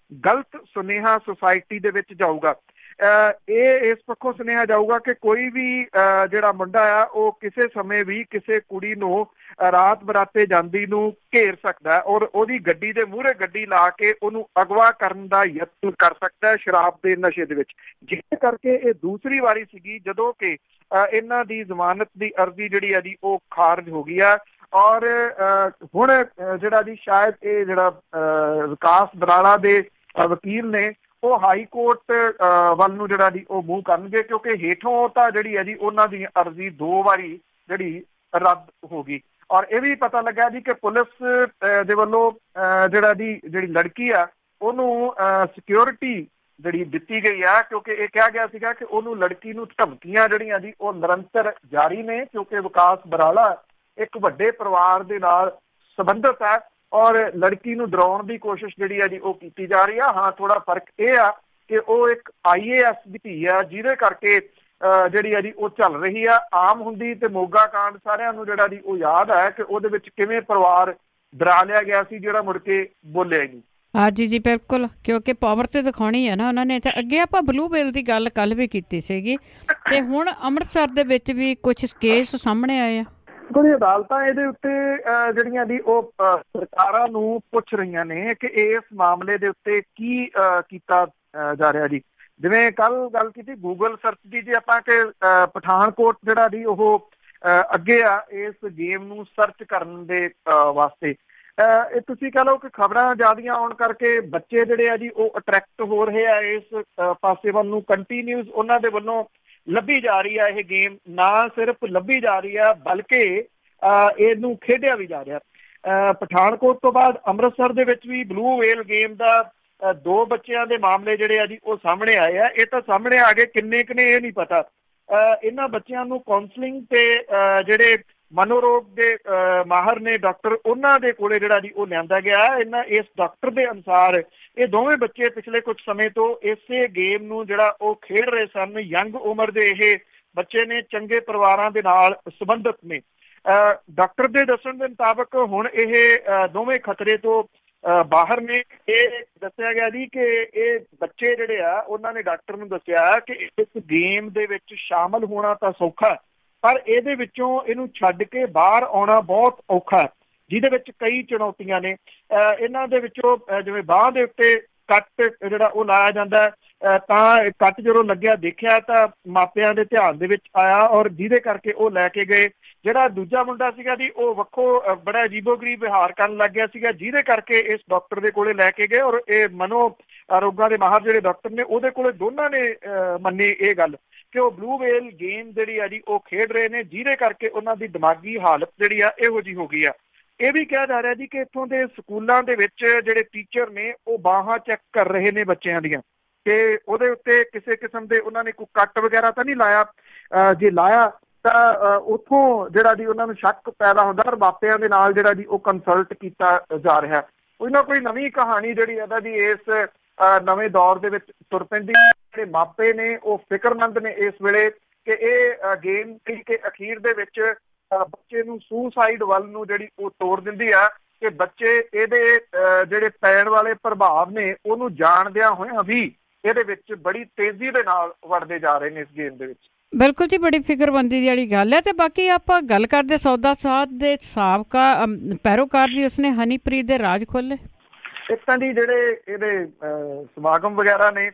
ਗਲਤ ਸੁਨੇਹਾ ਸੁਸਾਇਟੀ ਦੇ ਵਿੱਚ ਜਾਊਗਾ। ਇਹ ਇਸ ਪੱਖੋਂ ਸੁਨੇਹਾ ਜਾਊਗਾ ਕਿ ਕੋਈ ਵੀ ਜਿਹੜਾ ਮੁੰਡਾ ਆ ਉਹ ਕਿਸੇ ਸਮੇਂ ਵੀ ਕਿਸੇ ਕੁੜੀ ਨੂੰ ਰਾਤ ਬਰਾਤੇ ਜਾਂਦੀ ਨੂੰ ਘੇਰ ਸਕਦਾ ਔਰ ਉਹਦੀ ਗੱਡੀ ਦੇ ਮੂਹਰੇ ਗੱਡੀ ਲਾ ਕੇ ਉਹਨੂੰ ਅਗਵਾ ਕਰਨ ਦਾ ਯਤਨ ਕਰ ਸਕਦਾ ਸ਼ਰਾਬ ਦੇ ਨਸ਼ੇ ਦੇ ਵਿੱਚ। ਜਿਸ ਕਰਕੇ ਇਹ ਦੂਸਰੀ ਵਾਰੀ ਸੀਗੀ ਜਦੋਂ ਕਿ ਇਹਨਾਂ ਦੀ ਜ਼ਮਾਨਤ ਦੀ ਅਰਜ਼ੀ ਜਿਹੜੀ ਆ ਜੀ ਉਹ ਖਾਰਜ ਹੋ ਗਈ ਆ। ਔਰ ਹੁਣ ਜਿਹੜਾ ਜੀ ਸ਼ਾਇਦ ਇਹ ਜਿਹੜਾ ਵਿਕਾਸ ਬਰਾਲਾ ਦੇ ਵਕੀਲ ਨੇ ਉਹ ਹਾਈ ਕੋਰਟ ਵੱਲ ਨੂੰ ਜਿਹੜਾ ਜੀ ਉਹ ਮੂਵ ਕਰਨਗੇ, ਕਿਉਂਕਿ ਹੇਠੋਂ ਤਾਂ ਜਿਹੜੀ ਹੈ ਜੀ ਉਹਨਾਂ ਦੀ ਅਰਜ਼ੀ 2 ਵਾਰੀ ਜਿਹੜੀ ਰੱਦ ਹੋ ਗਈ। ਔਰ ਇਹ ਵੀ ਪਤਾ ਲੱਗਾ ਜੀ ਕਿ ਪੁਲਿਸ ਦੇ ਵੱਲੋਂ ਜਿਹੜੀ ਲੜਕੀ ਆ ਉਹਨੂੰ ਸਿਕਿਉਰਿਟੀ ਜਿਹੜੀ ਦਿੱਤੀ ਗਈ ਆ, ਕਿਉਂਕਿ ਇਹ ਕਿਹਾ ਗਿਆ ਸੀਗਾ ਕਿ ਉਹਨੂੰ ਲੜਕੀ ਨੂੰ ਧਮਕੀਆਂ ਜਿਹੜੀਆਂ ਜੀ ਉਹ ਨਿਰੰਤਰ ਜਾਰੀ ਨੇ, ਕਿਉਂਕਿ ਵਿਕਾਸ ਬਰਾਲਾ ਇੱਕ ਵੱਡੇ ਪਰਿਵਾਰ ਦੇ ਨਾਲ ਸੰਬੰਧਿਤ ਹੈ ਔਰ ਲੜਕੀ ਨੂੰ ਡਰਾਉਣ ਦੀ ਕੋਸ਼ਿਸ਼ ਜਿਹੜੀ ਆ ਜੀ ਉਹ ਕੀਤੀ ਜਾ ਰਹੀ ਆ। ਹਾਂ, ਥੋੜਾ ਫਰਕ ਇਹ ਆ ਕਿ ਉਹ ਇੱਕ IAS ਦੀ ਧੀ ਆ, ਜਿਹਦੇ ਕਰਕੇ ਜਿਹੜੀ ਆ ਜੀ ਉਹ ਚੱਲ ਰਹੀ ਆ। ਆਮ ਹੁੰਦੀ ਤੇ ਮੋਗਾ ਕਾਂਡ ਸਾਰਿਆਂ ਨੂੰ ਜਿਹੜਾ ਜੀ ਉਹ ਯਾਦ ਹੈ ਕਿ ਉਹਦੇ ਵਿੱਚ ਕਿਵੇਂ ਪਰਿਵਾਰ ਡਰਾ ਲਿਆ ਗਿਆ ਸੀ, ਜਿਹੜਾ ਮੁੜ ਕੇ ਬੋਲਿਆ ਨਹੀਂ। ਹਾਂਜੀ ਜੀ ਬਿਲਕੁਲ, ਕਿਉਂਕਿ ਪਾਵਰ ਤੇ ਦਿਖਾਉਣੀ ਹੈ ਨਾ ਉਹਨਾਂ ਨੇ। ਤਾਂ ਅੱਗੇ ਆਪਾਂ ਬਲੂ ਵੇਲ ਦੀ ਗੱਲ ਕੱਲ ਵੀ ਕੀਤੀ ਸੀਗੀ ਤੇ ਹੁਣ ਅੰਮ੍ਰਿਤਸਰ ਦੇ ਵਿੱਚ ਵੀ ਕੁਝ ਕੇਸ ਸਾਹਮਣੇ ਆਏ ਆ। ਕੋਈ ਅਦਾਲਤਾਂ ਇਹਦੇ ਉੱਤੇ ਜਿਹੜੀਆਂ ਦੀ ਉਹ ਸਰਕਾਰਾਂ ਨੂੰ ਪੁੱਛ ਰਹੀਆਂ ਨੇ ਕਿ ਇਸ ਮਾਮਲੇ ਦੇ ਉੱਤੇ ਕੀ ਕੀਤਾ ਜਾ ਰਿਹਾ ਜੀ। ਜਿਵੇਂ ਕੱਲ ਗੱਲ ਕੀਤੀ ਗੂਗਲ ਸਰਚ ਦੀ, ਜੇ ਆਪਾਂ ਕਿ ਪਠਾਨਕੋਟ ਜਿਹੜਾ ਜੀ ਉਹ ਅੱਗੇ ਆ ਇਸ ਗੇਮ ਨੂੰ ਸਰਚ ਕਰਨ ਦੇ ਵਾਸਤੇ। ਇਹ ਤੁਸੀਂ ਕਹ ਲਓ ਕਿ ਖਬਰਾਂ ਜ਼ਿਆਦੀਆਂ ਆਉਣ ਕਰਕੇ ਬੱਚੇ ਜਿਹੜੇ ਆ ਜੀ ਉਹ ਅਟਰੈਕਟ ਹੋ ਰਹੇ ਆ ਇਸ ਪਾਸੇ ਵੱਲ ਨੂੰ। ਕੰਟੀਨਿਊਸ ਉਹਨਾਂ ਦੇ ਵੱਲੋਂ ਲੱਭੀ ਜਾ ਰਹੀ ਆ ਇਹ ਗੇਮ, ਨਾ ਸਿਰਫ ਲੱਭੀ ਜਾ ਰਹੀ ਆ ਬਲਕਿ ਇਹਨੂੰ ਖੇਡਿਆ ਵੀ ਜਾ ਰਿਹਾ। ਪਠਾਨਕੋਟ ਤੋਂ ਬਾਅਦ ਅੰਮ੍ਰਿਤਸਰ ਦੇ ਵਿੱਚ ਵੀ ਬਲੂ ਵੇਲ ਗੇਮ ਦਾ 2 ਬੱਚਿਆਂ ਦੇ ਮਾਮਲੇ ਜਿਹੜੇ ਆ ਜੀ ਉਹ ਸਾਹਮਣੇ ਆਏ ਆ। ਇਹ ਤਾਂ ਸਾਹਮਣੇ ਆ ਗਏ, ਕਿੰਨੇ ਕੁ ਨੇ ਇਹ ਨਹੀਂ ਪਤਾ। ਇਹਨਾਂ ਬੱਚਿਆਂ ਨੂੰ ਕਾਉਂਸਲਿੰਗ ਤੇ ਜਿਹੜੇ ਮਨੋਰੋਗ ਦੇ ਮਾਹਰ ਨੇ ਡਾਕਟਰ, ਉਹਨਾਂ ਦੇ ਕੋਲੇ ਜਿਹੜਾ ਜੀ ਉਹ ਲਿਆਂਦਾ ਗਿਆ। ਇਸ ਡਾਕਟਰ ਦੇ ਅਨੁਸਾਰ ਇਹ ਦੋਵੇਂ ਬੱਚੇ ਪਿਛਲੇ ਕੁਝ ਸਮੇਂ ਤੋਂ ਇਸੇ ਗੇਮ ਨੂੰ ਜਿਹੜਾ ਉਹ ਖੇਡ ਰਹੇ ਸਨ। ਯੰਗ ਉਮਰ ਦੇ ਇਹ ਬੱਚੇ ਨੇ, ਚੰਗੇ ਪਰਿਵਾਰਾਂ ਦੇ ਨਾਲ ਸੰਬੰਧਿਤ ਨੇ। ਡਾਕਟਰ ਦੇ ਦੱਸਣ ਦੇ ਮੁਤਾਬਕ ਹੁਣ ਇਹ ਦੋਵੇਂ ਖਤਰੇ ਤੋਂ ਬਾਹਰ ਨੇ। ਇਹ ਦੱਸਿਆ ਗਿਆ ਜੀ ਕਿ ਇਹ ਬੱਚੇ ਜਿਹੜੇ ਆ ਉਹਨਾਂ ਨੇ ਡਾਕਟਰ ਨੂੰ ਦੱਸਿਆ ਕਿ ਇਸ ਗੇਮ ਦੇ ਵਿੱਚ ਸ਼ਾਮਲ ਹੋਣਾ ਤਾਂ ਸੌਖਾ, ਪਰ ਇਹਦੇ ਵਿੱਚੋਂ ਇਹਨੂੰ ਛੱਡ ਕੇ ਬਾਹਰ ਆਉਣਾ ਬਹੁਤ ਔਖਾ, ਜਿਹਦੇ ਵਿੱਚ ਕਈ ਚੁਣੌਤੀਆਂ ਨੇ। ਇਹਨਾਂ ਦੇ ਵਿੱਚੋਂ ਜਿਵੇਂ ਬਾਂਹ ਦੇ ਉੱਤੇ ਕੱਟ ਜਿਹੜਾ ਉਹ ਲਾਇਆ ਜਾਂਦਾ, ਤਾਂ ਕੱਟ ਜਦੋਂ ਲੱਗਿਆ ਦੇਖਿਆ ਤਾਂ ਮਾਪਿਆਂ ਦੇ ਧਿਆਨ ਦੇ ਵਿੱਚ ਆਇਆ ਔਰ ਜਿਹਦੇ ਕਰਕੇ ਉਹ ਲੈ ਕੇ ਗਏ। ਜਿਹੜਾ ਦੂਜਾ ਮੁੰਡਾ ਸੀਗਾ ਜੀ ਉਹ ਵੱਖੋ ਬੜਾ ਅਜੀਬੋ-ਗਰੀਬ ਵਿਹਾਰ ਕਰਨ ਲੱਗ ਗਿਆ ਸੀਗਾ, ਜਿਹਦੇ ਕਰਕੇ ਇਸ ਡਾਕਟਰ ਦੇ ਕੋਲੇ ਲੈ ਕੇ ਗਏ ਔਰ ਇਹ ਮਨੋ ਰੋਗਾਂ ਦੇ ਮਾਹਰ ਜਿਹੜੇ ਡਾਕਟਰ ਨੇ ਉਹਦੇ ਕੋਲੇ ਦੋਨਾਂ ਨੇ ਮੰਨੀ ਇਹ ਗੱਲ ਕਿ ਉਹ ਬਲੂ ਵੇਲ ਗੇਮ ਜਿਹੜੀ ਆ ਜੀ ਉਹ ਖੇਡ ਰਹੇ ਨੇ, ਜਿਹਦੇ ਕਰਕੇ ਉਹਨਾਂ ਦੀ ਦਿਮਾਗੀ ਹਾਲਤ ਜਿਹੜੀ ਆ ਇਹੋ ਜਿਹੀ ਹੋ ਗਈ ਆ। ਇਹ ਵੀ ਕਿਹਾ ਜਾ ਰਿਹਾ ਜੀ ਕਿ ਇੱਥੋਂ ਦੇ ਸਕੂਲਾਂ ਦੇ ਵਿੱਚ ਜਿਹੜੇ ਟੀਚਰ ਨੇ ਉਹ ਬਾਹਾਂ ਚੈੱਕ ਕਰ ਰਹੇ ਨੇ ਬੱਚਿਆਂ ਦੀਆਂ ਕਿ ਉਹਦੇ ਉੱਤੇ ਕਿਸੇ ਕਿਸਮ ਦੇ ਉਹਨਾਂ ਨੇ ਕੋਈ ਕੱਟ ਵਗੈਰਾ ਤਾਂ ਨਹੀਂ ਲਾਇਆ। ਜੇ ਲਾਇਆ ਤਾਂ ਉੱਥੋਂ ਜਿਹੜਾ ਜੀ ਉਹਨਾਂ ਨੂੰ ਸ਼ੱਕ ਪੈਦਾ ਹੁੰਦਾ ਔਰ ਮਾਪਿਆਂ ਦੇ ਨਾਲ ਜਿਹੜਾ ਜੀ ਉਹ ਕੰਸਲਟ ਕੀਤਾ ਜਾ ਰਿਹਾ। ਕੋਈ ਨਾ ਕੋਈ ਨਵੀਂ ਕਹਾਣੀ ਜਿਹੜੀ ਇਹਦਾ ਜੀ ਇਸ ਨਵੇਂ ਦੌਰ ਦੇ ਵਿੱਚ ਤੁਰ ਪੈਂਦੀ। ਜਿਹੜੇ ਮਾਪੇ ਨੇ ਉਹ ਫਿਕਰਮੰਦ ਨੇ ਇਸ ਵੇਲੇ ਕਿ ਇਹ ਗੇਮ ਕਿ ਅਖੀਰ ਦੇ ਵਿੱਚ ਬੱਚੇ ਨੂੰ ਸੁਸਾਈਡ ਵੱਲ ਨੂੰ ਜਿਹੜੀ ਉਹ ਤੋੜ ਦਿੰਦੀ ਆ ਕਿ ਬੱਚੇ ਇਹਦੇ ਜਿਹੜੇ ਪੈਣ ਵਾਲੇ ਪ੍ਰਭਾਵ ਨੇ ਉਹਨੂੰ ਜਾਣਦਿਆਂ ਹੋਇਆਂ ਵੀ ਇਹਦੇ ਵਿੱਚ ਬੜੀ ਤੇਜ਼ੀ ਦੇ ਨਾਲ ਵੜਦੇ ਜਾ ਰਹੇ ਨੇ ਇਸ ਗੇਮ ਦੇ ਵਿੱਚ। ਬਿਲਕੁਲ ਜੀ, ਬੜੀ ਫਿਕਰਮੰਦੀ ਦੀ ਵਾਲੀ ਗੱਲ ਹੈ। ਤੇ ਬਾਕੀ ਆਪਾਂ ਗੱਲ ਕਰਦੇ ਸੌਦਾ ਸਾਧ ਦੇ ਸਾਬਕਾ ਪੈਰੋਕਾਰ ਦੀ, ਉਸਨੇ ਹਨੀਪ੍ਰੀਤ ਦੇ ਰਾਜ ਖੋਲ੍ਹੇ। ਇੱਕ ਤਾਂ ਜੀ ਜਿਹੜੇ ਇਹਦੇ ਸਮਾਗਮ ਵਗੈਰਾ ਨੇ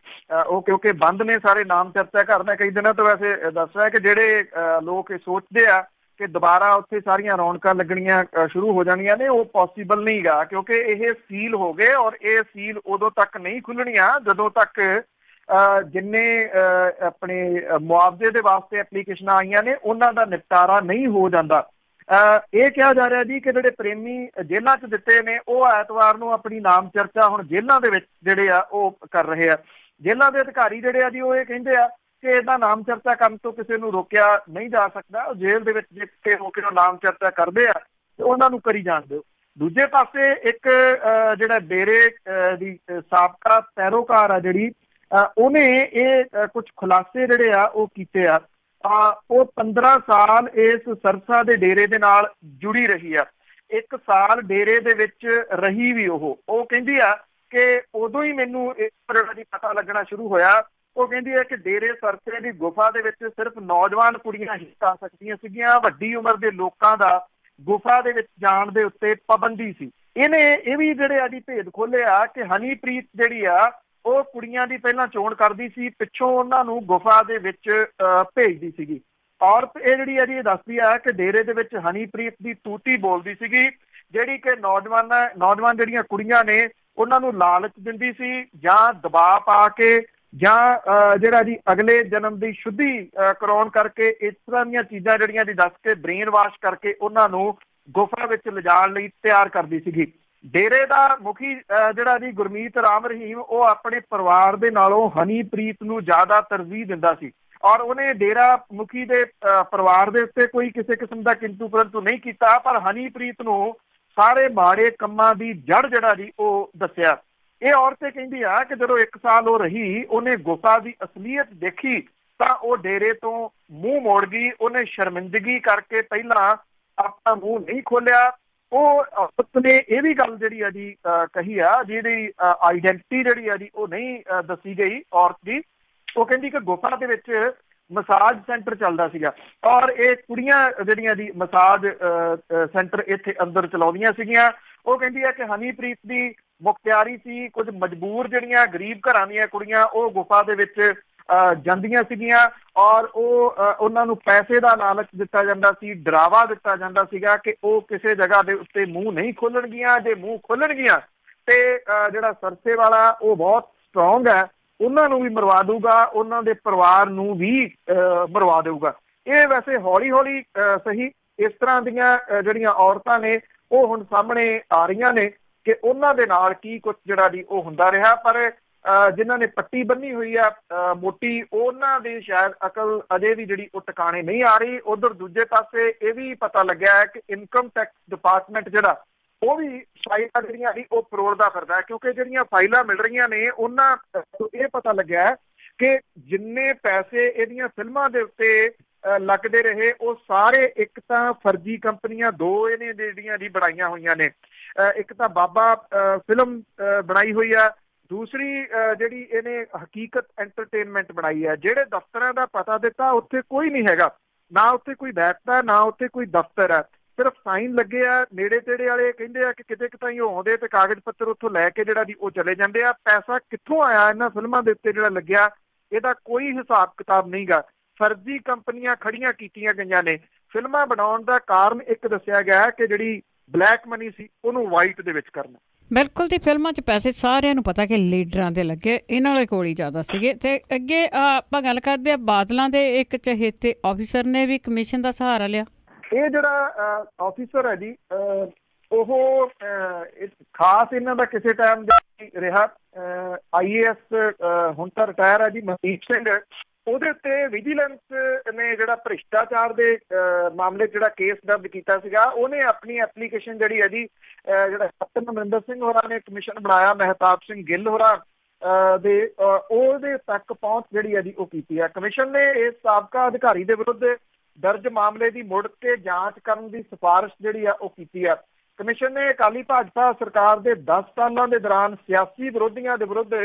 ਉਹ ਕਿਉਂਕਿ ਬੰਦ ਨੇ ਸਾਰੇ, ਨਾਮ ਚਰਚਾ ਕਰਨਾ ਕਈ ਦਿਨਾਂ ਤੋਂ ਵੈਸੇ ਦੱਸ ਰਿਹਾ ਕਿ ਜਿਹੜੇ ਲੋਕ ਇਹ ਸੋਚਦੇ ਆ ਕਿ ਦੁਬਾਰਾ ਉੱਥੇ ਸਾਰੀਆਂ ਰੌਣਕਾਂ ਲੱਗਣੀਆਂ ਸ਼ੁਰੂ ਹੋ ਜਾਣੀਆਂ ਨੇ, ਉਹ ਪੋਸੀਬਲ ਨਹੀਂ ਗਾ ਕਿਉਂਕਿ ਇਹ ਸੀਲ ਹੋ ਗਏ ਔਰ ਇਹ ਸੀਲ ਉਦੋਂ ਤੱਕ ਨਹੀਂ ਖੁੱਲਣੀਆਂ ਜਦੋਂ ਤੱਕ ਜਿੰਨੇ ਆਪਣੇ ਮੁਆਵਜ਼ੇ ਦੇ ਵਾਸਤੇ ਐਪਲੀਕੇਸ਼ਨਾਂ ਆਈਆਂ ਨੇ ਉਹਨਾਂ ਦਾ ਨਿਪਟਾਰਾ ਨਹੀਂ ਹੋ ਜਾਂਦਾ। ਇਹ ਕਿਹਾ ਜਾ ਰਿਹਾ ਜੀ ਕਿ ਜਿਹੜੇ ਪ੍ਰੇਮੀ ਜੇਲ੍ਹਾਂ 'ਚ ਦਿੱਤੇ ਨੇ ਉਹ ਐਤਵਾਰ ਨੂੰ ਆਪਣੀ ਨਾਮ ਚਰਚਾ ਹੁਣ ਜੇਲ੍ਹਾਂ ਦੇ ਵਿੱਚ ਜਿਹੜੇ ਆ ਉਹ ਕਰ ਰਹੇ ਆ। ਜੇਲ੍ਹਾਂ ਦੇ ਅਧਿਕਾਰੀ ਜਿਹੜੇ ਆ ਜੀ ਉਹ ਇਹ ਕਹਿੰਦੇ ਆ ਕਿ ਇਹਦਾ ਨਾਮ ਚਰਚਾ ਕਰਨ ਤੋਂ ਕਿਸੇ ਨੂੰ ਰੋਕਿਆ ਨਹੀਂ ਜਾ ਸਕਦਾ। ਜੇਲ੍ਹ ਦੇ ਵਿੱਚ ਜੇ ਹੋ ਕੇ ਨਾਮ ਚਰਚਾ ਕਰਦੇ ਆ ਤੇ ਉਹਨਾਂ ਨੂੰ ਕਰੀ ਜਾਣ ਦਿਓ। ਦੂਜੇ ਪਾਸੇ ਇੱਕ ਜਿਹੜਾ ਡੇਰੇ ਦੀ ਸਾਬਕਾ ਪੈਰੋਕਾਰ ਆ ਜਿਹੜੀ ਉਹਨੇ ਇਹ ਕੁਝ ਖੁਲਾਸੇ ਜਿਹੜੇ ਆ ਉਹ ਕੀਤੇ ਆ। ਉਹ 15 ਸਾਲ ਇਸ ਸਰਸਾ ਦੇ ਡੇਰੇ ਦੇ ਨਾਲ ਜੁੜੀ ਰਹੀ ਆ। 1 ਸਾਲ ਡੇਰੇ ਦੇ ਵਿੱਚ ਰਹੀ ਵੀ ਉਹ ਕਹਿੰਦੀ ਆ ਕਿ ਉਦੋਂ ਹੀ ਮੈਨੂੰ ਇਸ ਤਰ੍ਹਾਂ ਦੀ ਪਤਾ ਲੱਗਣਾ ਸ਼ੁਰੂ ਹੋਇਆ। ਉਹ ਕਹਿੰਦੀ ਹੈ ਕਿ ਡੇਰੇ ਸਰਸੇ ਦੀ ਗੁਫਾ ਦੇ ਵਿੱਚ ਸਿਰਫ ਨੌਜਵਾਨ ਕੁੜੀਆਂ ਹੀ ਆ ਸਕਦੀਆਂ ਸੀਗੀਆਂ, ਵੱਡੀ ਉਮਰ ਦੇ ਲੋਕਾਂ ਦਾ ਗੁਫਾ ਦੇ ਵਿੱਚ ਜਾਣ ਦੇ ਉੱਤੇ ਪਾਬੰਦੀ ਸੀ। ਇਹਨੇ ਇਹ ਵੀ ਜਿਹੜੇ ਆ ਜੀ ਭੇਦ ਖੋਲ੍ਹਿਆ ਕਿ ਹਨੀਪ੍ਰੀਤ ਜਿਹੜੀ ਆ ਉਹ ਕੁੜੀਆਂ ਦੀ ਪਹਿਲਾਂ ਚੋਣ ਕਰਦੀ ਸੀ, ਪਿੱਛੋਂ ਉਹਨਾਂ ਨੂੰ ਗੁਫਾ ਦੇ ਵਿੱਚ ਭੇਜਦੀ ਸੀਗੀ। ਔਰਤ ਇਹ ਜਿਹੜੀ ਆ ਜੀ ਇਹ ਦੱਸਦੀ ਆ ਕਿ ਡੇਰੇ ਦੇ ਵਿੱਚ ਹਨੀਪ੍ਰੀਤ ਦੀ ਤੂਤੀ ਬੋਲਦੀ ਸੀਗੀ, ਜਿਹੜੀ ਕਿ ਨੌਜਵਾਨ ਜਿਹੜੀਆਂ ਕੁੜੀਆਂ ਨੇ ਉਹਨਾਂ ਨੂੰ ਲਾਲਚ ਦਿੰਦੀ ਸੀ ਜਾਂ ਦਬਾਅ ਪਾ ਕੇ ਜਾਂ ਜਿਹੜਾ ਜੀ ਅਗਲੇ ਜਨਮ ਦੀ ਸ਼ੁੱਧੀ ਕਰਾਉਣ ਕਰਕੇ ਇਸ ਤਰ੍ਹਾਂ ਦੀਆਂ ਚੀਜ਼ਾਂ ਜਿਹੜੀਆਂ ਦੀ ਦੱਸ ਕੇ ਬ੍ਰੇਨ ਵਾਸ਼ ਕਰਕੇ ਉਹਨਾਂ ਨੂੰ ਗੁਫਾ ਵਿੱਚ ਲਿਜਾਣ ਲਈ ਤਿਆਰ ਕਰਦੀ ਸੀਗੀ। ਡੇਰੇ ਦਾ ਮੁਖੀ ਜਿਹੜਾ ਜੀ ਗੁਰਮੀਤ ਰਾਮ ਰਹੀਮ ਉਹ ਆਪਣੇ ਪਰਿਵਾਰ ਦੇ ਨਾਲੋਂ ਹਨੀਪ੍ਰੀਤ ਨੂੰ ਜ਼ਿਆਦਾ ਤਰਜੀਹ ਦਿੰਦਾ ਸੀ ਔਰ ਉਹਨੇ ਡੇਰਾ ਮੁਖੀ ਦੇ ਪਰਿਵਾਰ ਦੇ ਉੱਤੇ ਕੋਈ ਕਿਸੇ ਕਿਸਮ ਦਾ ਕਿੰਤੂ ਪਰੰਤੂ ਨਹੀਂ ਕੀਤਾ, ਪਰ ਹਨੀਪ੍ਰੀਤ ਨੂੰ ਸਾਰੇ ਮਾੜੇ ਕੰਮਾਂ ਦੀ ਜੜ ਜਿਹੜਾ ਜੀ ਉਹ ਦੱਸਿਆ। ਇਹ ਔਰਤ ਕਹਿੰਦੀ ਆ ਕਿ ਜਦੋਂ 1 ਸਾਲ ਉਹ ਰਹੀ ਉਹਨੇ ਗੁਫਾ ਦੀ ਅਸਲੀਅਤ ਦੇਖੀ ਤਾਂ ਉਹ ਡੇਰੇ ਤੋਂ ਮੂੰਹ ਮੋੜ ਗਈ। ਉਹਨੇ ਸ਼ਰਮਿੰਦਗੀ ਕਰਕੇ ਪਹਿਲਾਂ ਆਪਣਾ ਮੂੰਹ ਨਹੀਂ ਖੋਲਿਆ। ਉਹ ਔਰਤ ਨੇ ਇਹ ਵੀ ਗੱਲ ਜਿਹੜੀ ਆ ਜੀ ਕਹੀ ਆ, ਜਿਹਦੀ ਆਈਡੈਂਟਿਟੀ ਜਿਹੜੀ ਆ ਜੀ ਉਹ ਨਹੀਂ ਦੱਸੀ ਗਈ ਔਰਤ ਦੀ। ਉਹ ਕਹਿੰਦੀ ਕਿ ਗੁਫਾ ਦੇ ਵਿੱਚ ਮਸਾਜ ਸੈਂਟਰ ਚੱਲਦਾ ਸੀਗਾ ਔਰ ਇਹ ਕੁੜੀਆਂ ਜਿਹੜੀਆਂ ਜੀ ਮਸਾਜ ਸੈਂਟਰ ਇੱਥੇ ਅੰਦਰ ਚਲਾਉਂਦੀਆਂ ਸੀਗੀਆਂ। ਉਹ ਕਹਿੰਦੀ ਆ ਕਿ ਹਨੀਪ੍ਰੀਤ ਦੀ ਮੁਖਤਿਆਰੀ ਸੀ, ਕੁਝ ਮਜਬੂਰ ਜਿਹੜੀਆਂ ਗਰੀਬ ਘਰਾਂ ਦੀਆਂ ਕੁੜੀਆਂ ਉਹ ਗੁਫਾ ਦੇ ਵਿੱਚ ਜਾਂਦੀਆਂ ਸੀਗੀਆਂ ਔਰ ਉਹਨਾਂ ਨੂੰ ਪੈਸੇ ਦਾ ਲਾਲਚ ਦਿੱਤਾ ਜਾਂਦਾ ਸੀ, ਡਰਾਵਾ ਦਿੱਤਾ ਜਾਂਦਾ ਸੀਗਾ ਕਿ ਉਹ ਕਿਸੇ ਜਗ੍ਹਾ ਦੇ ਉੱਤੇ ਮੂੰਹ ਨਹੀਂ ਖੋਲਣਗੀਆਂ। ਜੇ ਮੂੰਹ ਖੋਲਣਗੀਆਂ ਤੇ ਜਿਹੜਾ ਸਰਸੇ ਵਾਲਾ ਉਹ ਬਹੁਤ ਸਟਰੋਂਗ ਹੈ, ਉਹਨਾਂ ਨੂੰ ਵੀ ਮਰਵਾ ਦਊਗਾ, ਉਹਨਾਂ ਦੇ ਪਰਿਵਾਰ ਨੂੰ ਵੀ ਮਰਵਾ ਦੇਊਗਾ। ਇਹ ਵੈਸੇ ਹੌਲੀ ਹੌਲੀ ਸਹੀ ਇਸ ਤਰ੍ਹਾਂ ਦੀਆਂ ਜਿਹੜੀਆਂ ਔਰਤਾਂ ਨੇ ਉਹ ਹੁਣ ਸਾਹਮਣੇ ਆ ਰਹੀਆਂ ਨੇ ਕਿ ਉਹਨਾਂ ਦੇ ਨਾਲ ਕੀ ਕੁਛ ਜਿਹੜਾ ਦੀ ਉਹ ਹੁੰਦਾ ਰਿਹਾ। ਪਰ ਜਿਨ੍ਹਾਂ ਨੇ ਪੱਟੀ ਬੰਨੀ ਹੋਈ ਆ ਮੋਟੀ, ਉਹਨਾਂ ਦੀ ਸ਼ਾਇਦ ਅਕਲ ਅਜੇ ਵੀ ਜਿਹੜੀ ਉਹ ਟਿਕਾਣੇ ਨਹੀਂ ਆ ਰਹੀ। ਉਧਰ ਦੂਜੇ ਪਾਸੇ ਇਹ ਵੀ ਪਤਾ ਲੱਗਿਆ ਹੈ ਕਿ ਇਨਕਮ ਟੈਕਸ ਡਿਪਾਰਟਮੈਂਟ ਜਿਹੜਾ ਉਹ ਵੀ ਫਾਈਲਾਂ ਜਿਹੜੀਆਂ ਉਹ ਫਰੋੜਦਾ ਫਿਰਦਾ ਹੈ, ਕਿਉਂਕਿ ਜਿਹੜੀਆਂ ਫਾਈਲਾਂ ਮਿਲ ਰਹੀਆਂ ਨੇ ਉਹਨਾਂ ਤੋਂ ਇਹ ਪਤਾ ਲੱਗਿਆ ਹੈ ਕਿ ਜਿੰਨੇ ਪੈਸੇ ਇਹਦੀਆਂ ਫਿਲਮਾਂ ਦੇ ਉੱਤੇ ਲੱਗਦੇ ਰਹੇ ਉਹ ਸਾਰੇ ਇੱਕ ਤਾਂ ਫਰਜ਼ੀ ਕੰਪਨੀਆਂ ਦੋ ਇਹਨੇ ਜਿਹੜੀਆਂ ਦੀ ਬਣਾਈਆਂ ਹੋਈਆਂ ਨੇ। ਇੱਕ ਤਾਂ ਬਾਬਾ ਫਿਲਮ ਬਣਾਈ ਹੋਈ ਆ, ਦੂਸਰੀ ਜਿਹੜੀ ਇਹਨੇ ਹਕੀਕਤ ਐਂਟਰਟੇਨਮੈਂਟ ਬਣਾਈ ਹੈ। ਜਿਹੜੇ ਦਫ਼ਤਰਾਂ ਦਾ ਪਤਾ ਦਿੱਤਾ ਉੱਥੇ ਕੋਈ ਨਹੀਂ ਹੈਗਾ, ਨਾ ਉੱਥੇ ਕੋਈ ਬੈਠਦਾ, ਨਾ ਉੱਥੇ ਕੋਈ ਦਫ਼ਤਰ ਹੈ, ਸਿਰਫ ਸਾਈਨ ਲੱਗੇ ਆ। ਨੇੜੇ ਤੇੜੇ ਵਾਲੇ ਕਹਿੰਦੇ ਆ ਕਿ ਕਿਤੇ ਕਿਤੇ ਹੀ ਆਉਂਦੇ ਤੇ ਕਾਗਜ਼ ਪੱਤਰ ਉੱਥੋਂ ਲੈ ਕੇ ਜਿਹੜਾ ਦੀ ਉਹ ਚਲੇ ਜਾਂਦੇ ਆ। ਪੈਸਾ ਕਿੱਥੋਂ ਆਇਆ ਇਹਨਾਂ ਫਿਲਮਾਂ ਦੇ ਉੱਤੇ ਜਿਹੜਾ ਲੱਗਿਆ, ਇਹਦਾ ਕੋਈ ਹਿਸਾਬ ਕਿਤਾਬ ਨਹੀਂ ਗਾ। ਫਰਜ਼ੀ ਕੰਪਨੀਆਂ ਖੜੀਆਂ ਕੀਤੀਆਂ ਗਈਆਂ ਨੇ। ਫਿਲਮਾਂ ਬਣਾਉਣ ਦਾ ਕਾਰਨ ਇੱਕ ਦੱਸਿਆ ਗਿਆ ਕਿ ਜਿਹੜੀ ਬਲੈਕ ਮਨੀ ਸੀ ਉਹਨੂੰ ਵਾਈਟ ਦੇ ਵਿੱਚ ਕਰਨਾ। ਬਿਲਕੁਲ ਦੀ ਫਿਲਮਾਂ 'ਚ ਪੈਸੇ ਸਾਰਿਆਂ ਨੂੰ ਪਤਾ ਕਿ ਲੀਡਰਾਂ ਦੇ ਲੱਗੇ, ਇਹਨਾਂ ਵਾਲੇ ਕੋਲ ਹੀ ਜ਼ਿਆਦਾ ਸੀਗੇ। ਤੇ ਅੱਗੇ ਆਪਾਂ ਗੱਲ ਕਰਦੇ ਆ ਬਾਦਲਾਂ ਦੇ ਇੱਕ ਚਹੇਤੇ ਆਫਿਸਰ ਨੇ ਵੀ ਕਮਿਸ਼ਨ ਦਾ ਸਹਾਰਾ ਲਿਆ। ਇਹ ਜਿਹੜਾ ਆਫਿਸਰ ਹੈ ਜੀ ਉਹ ਖਾਸ ਇਹਨਾਂ ਦਾ ਕਿਸੇ ਟਾਈਮ ਰਿਹਾ IAS, ਹੁਣ ਤਾਂ ਰਿਟਾਇਰ ਹੈ ਜੀ, ਮਨਦੀਪ ਸਿੰਘ। ਉਹਦੇ ਉੱਤੇ ਵਿਜੀਲੈਂਸ ਨੇ ਜਿਹੜਾ ਭ੍ਰਿਸ਼ਟਾਚਾਰ ਦੇ ਮਾਮਲੇ ਜਿਹੜਾ ਕੇਸ ਦਰਜ ਕੀਤਾ ਸੀਗਾ, ਉਹਨੇ ਆਪਣੀ ਐਪਲੀਕੇਸ਼ਨ ਜਿਹੜੀ ਹੈ ਜੀ ਜਿਹੜਾ ਕੈਪਟਨ ਅਮਰਿੰਦਰ ਸਿੰਘ ਹੋਰਾਂ ਨੇ ਕਮਿਸ਼ਨ ਬਣਾਇਆ, ਮਹਿਤਾਬ ਸਿੰਘ ਗਿੱਲ ਹੋਰਾਂ ਦੇ ਉਹਦੇ ਤੱਕ ਪਹੁੰਚ ਜਿਹੜੀ ਹੈ ਜੀ ਉਹ ਕੀਤੀ ਹੈ। ਕਮਿਸ਼ਨ ਨੇ ਇਸ ਸਾਬਕਾ ਅਧਿਕਾਰੀ ਦੇ ਵਿਰੁੱਧ ਦਰਜ ਮਾਮਲੇ ਦੀ ਮੁੜ ਕੇ ਜਾਂਚ ਕਰਨ ਦੀ ਸਿਫਾਰਿਸ਼ ਜਿਹੜੀ ਆ ਉਹ ਕੀਤੀ ਹੈ। ਕਮਿਸ਼ਨ ਨੇ ਅਕਾਲੀ ਭਾਜਪਾ ਸਰਕਾਰ ਦੇ 10 ਸਾਲਾਂ ਦੇ ਦੌਰਾਨ ਸਿਆਸੀ ਵਿਰੋਧੀਆਂ ਦੇ ਵਿਰੁੱਧ